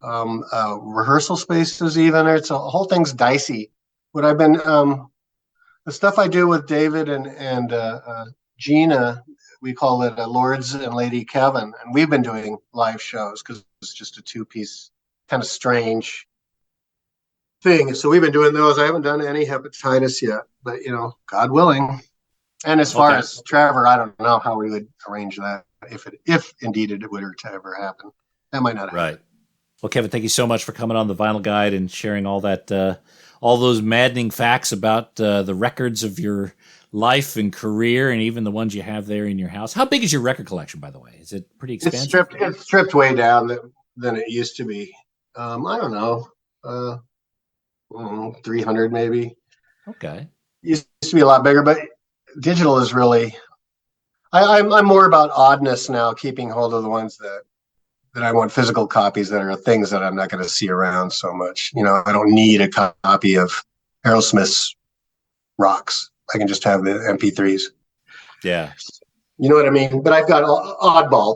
Rehearsal spaces even. It's a whole thing's dicey. What I've been the stuff I do with David and Gina, we call it Lords and Lady Kevin, and we've been doing live shows because it's just a two-piece, kind of strange thing. So we've been doing those. I haven't done any Hepa-Titus yet, but God willing. And as far as Trevor, I don't know how we would arrange that if indeed it would ever happen. That might not happen. Right. Well, Kevin, thank you so much for coming on the Vinyl Guide and sharing all that, all those maddening facts about the records of your life and career, and even the ones you have there in your house. How big is your record collection, by the way? Is it pretty expansive? It's stripped way down than it used to be. I don't know. 300 maybe. Okay. Used to be a lot bigger, but digital is really. I'm more about oddness now, keeping hold of the ones that I want physical copies that are things that I'm not going to see around so much. I don't need a copy of Aerosmith's Rocks. I can just have the MP3s. Yeah. You know what I mean? But I've got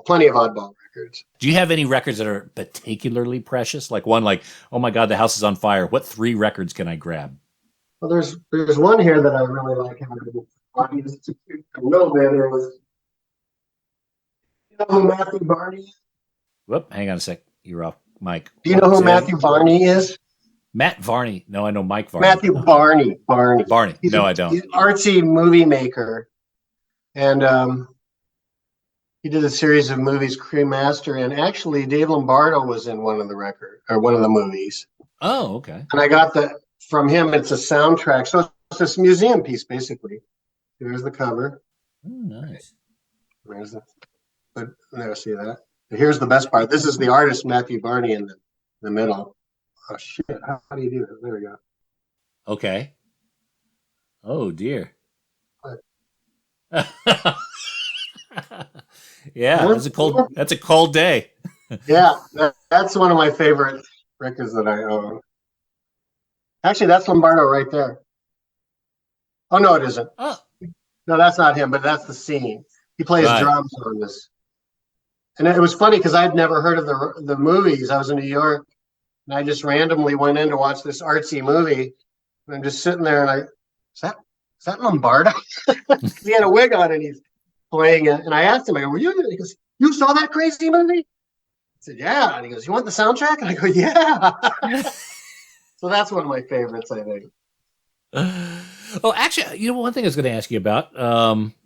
plenty of oddball records. Do you have any records that are particularly precious? Like one, oh my God, the house is on fire. What 3 records can I grab? Well, there's one here that I really like. A little bit. There was. You know who Matthew Barney is? Whoop, hang on a sec. You're off mic. Do you know who Matthew Barney is? Matt Varney. No, I know Mike Varney. Matthew Barney. Barney. No, I don't. He's an artsy movie maker. And he did a series of movies, Cremaster, and actually Dave Lombardo was in one of the movies. Oh, okay. And I got from him. It's a soundtrack. So it's this museum piece, basically. Here's the cover. Oh, nice. But there, see that? Here's the best part. This is the artist, Matthew Barney, in the middle. Oh, shit. How do you do it? There we go. Okay. Oh, dear. Yeah, that's a cold day. Yeah, that's one of my favorite records that I own. Actually, that's Lombardo right there. Oh, no, it isn't. Oh. No, that's not him, but that's the scene. He plays Right. drums on this. And it was funny because I'd never heard of the movies. I was in New York, and I just randomly went in to watch this artsy movie. And I'm just sitting there, and is that Lombardo? He had a wig on, and he's playing it. And I asked him, I go, were you? He goes, you saw that crazy movie? I said, yeah. And he goes, you want the soundtrack? And I go, yeah. So that's one of my favorites, I think. Oh, actually, one thing I was going to ask you about,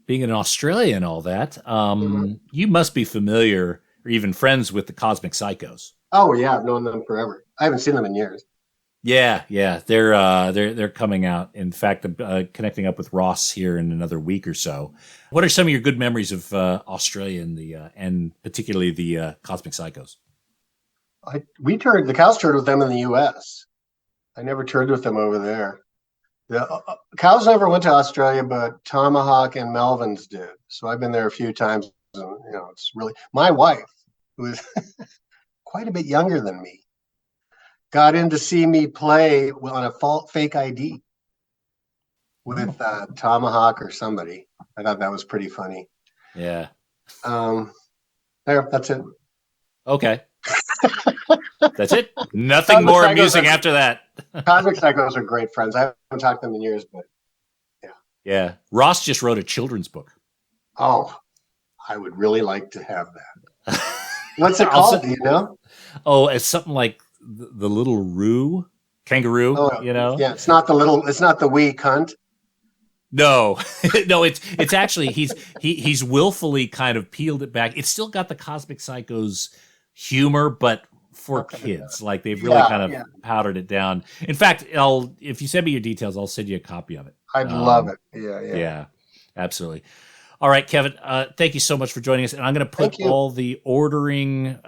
being in Australia and all that, you must be familiar or even friends with the Cosmic Psychos. Oh, yeah. I've known them forever. I haven't seen them in years. Yeah. They're coming out. In fact, connecting up with Ross here in another week or so. What are some of your good memories of Australia and particularly the Cosmic Psychos? The Cows toured with them in the U.S. I never toured with them over there. The Cows never went to Australia, but Tomahawk and Melvins did. So I've been there a few times. And, it's really my wife, who is quite a bit younger than me, got in to see me play on a fake ID with Tomahawk or somebody. I thought that was pretty funny. Yeah. That's it. Okay. That's it. Nothing more amusing after that. Cosmic Psychos are great friends. I haven't talked to them in years, but yeah. Yeah. Ross just wrote a children's book. Oh, I would really like to have that. What's it called? Do you know? Oh, it's something like the little kangaroo. Oh, Yeah, it's not the wee cunt. No, no, it's actually he's willfully kind of peeled it back. It's still got the Cosmic Psychos humor, but for kids. Like they've really kind of powdered it down. In fact, if you send me your details, I'll send you a copy of it. I'd love it. Yeah, absolutely. All right, Kevin, thank you so much for joining us. And I'm going to put all the ordering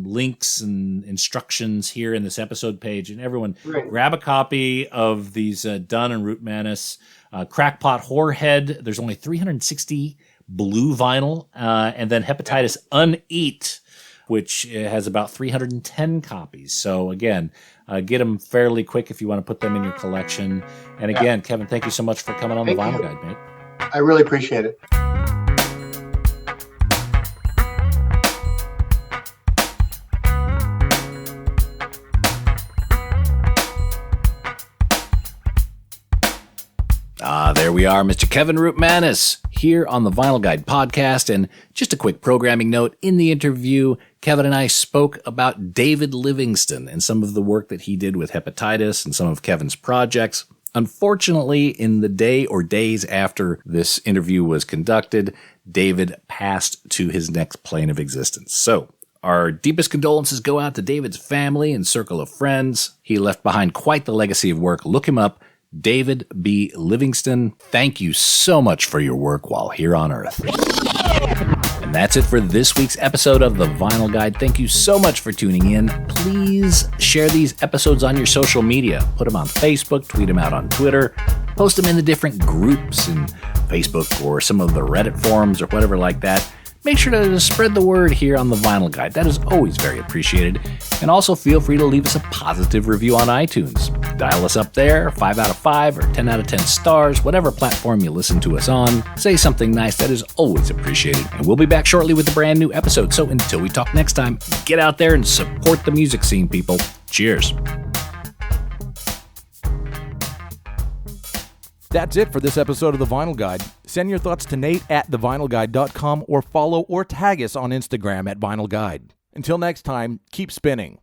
links and instructions here in this episode page. And everyone, grab a copy of these Dunn and Rutmanis Crackpot Whorehead. There's only 360 blue vinyl, and then Hepa-Titus Uneat, which has about 310 copies. So again, get them fairly quick if you want to put them in your collection. And again, Kevin, thank you so much for coming on the Vinyl Guide, mate. I really appreciate it. There we are, Mr. Kevin Rutmanis, here on the Vinyl Guide podcast. And just a quick programming note, in the interview, Kevin and I spoke about David Livingston and some of the work that he did with Hepa-Titus and some of Kevin's projects. Unfortunately, in the day or days after this interview was conducted, David passed to his next plane of existence. So, our deepest condolences go out to David's family and circle of friends. He left behind quite the legacy of work. Look him up, David B. Livingston. Thank you so much for your work while here on Earth. And that's it for this week's episode of The Vinyl Guide. Thank you so much for tuning in. Please share these episodes on your social media. Put them on Facebook, tweet them out on Twitter, post them in the different groups in Facebook or some of the Reddit forums or whatever like that. Make sure to spread the word here on The Vinyl Guide. That is always very appreciated. And also feel free to leave us a positive review on iTunes. Dial us up there, 5 out of 5 or 10 out of 10 stars, whatever platform you listen to us on. Say something nice. That is always appreciated. And we'll be back shortly with a brand new episode. So until we talk next time, get out there and support the music scene, people. Cheers. That's it for this episode of The Vinyl Guide. Send your thoughts to Nate at thevinylguide.com or follow or tag us on Instagram at Vinyl Guide. Until next time, keep spinning.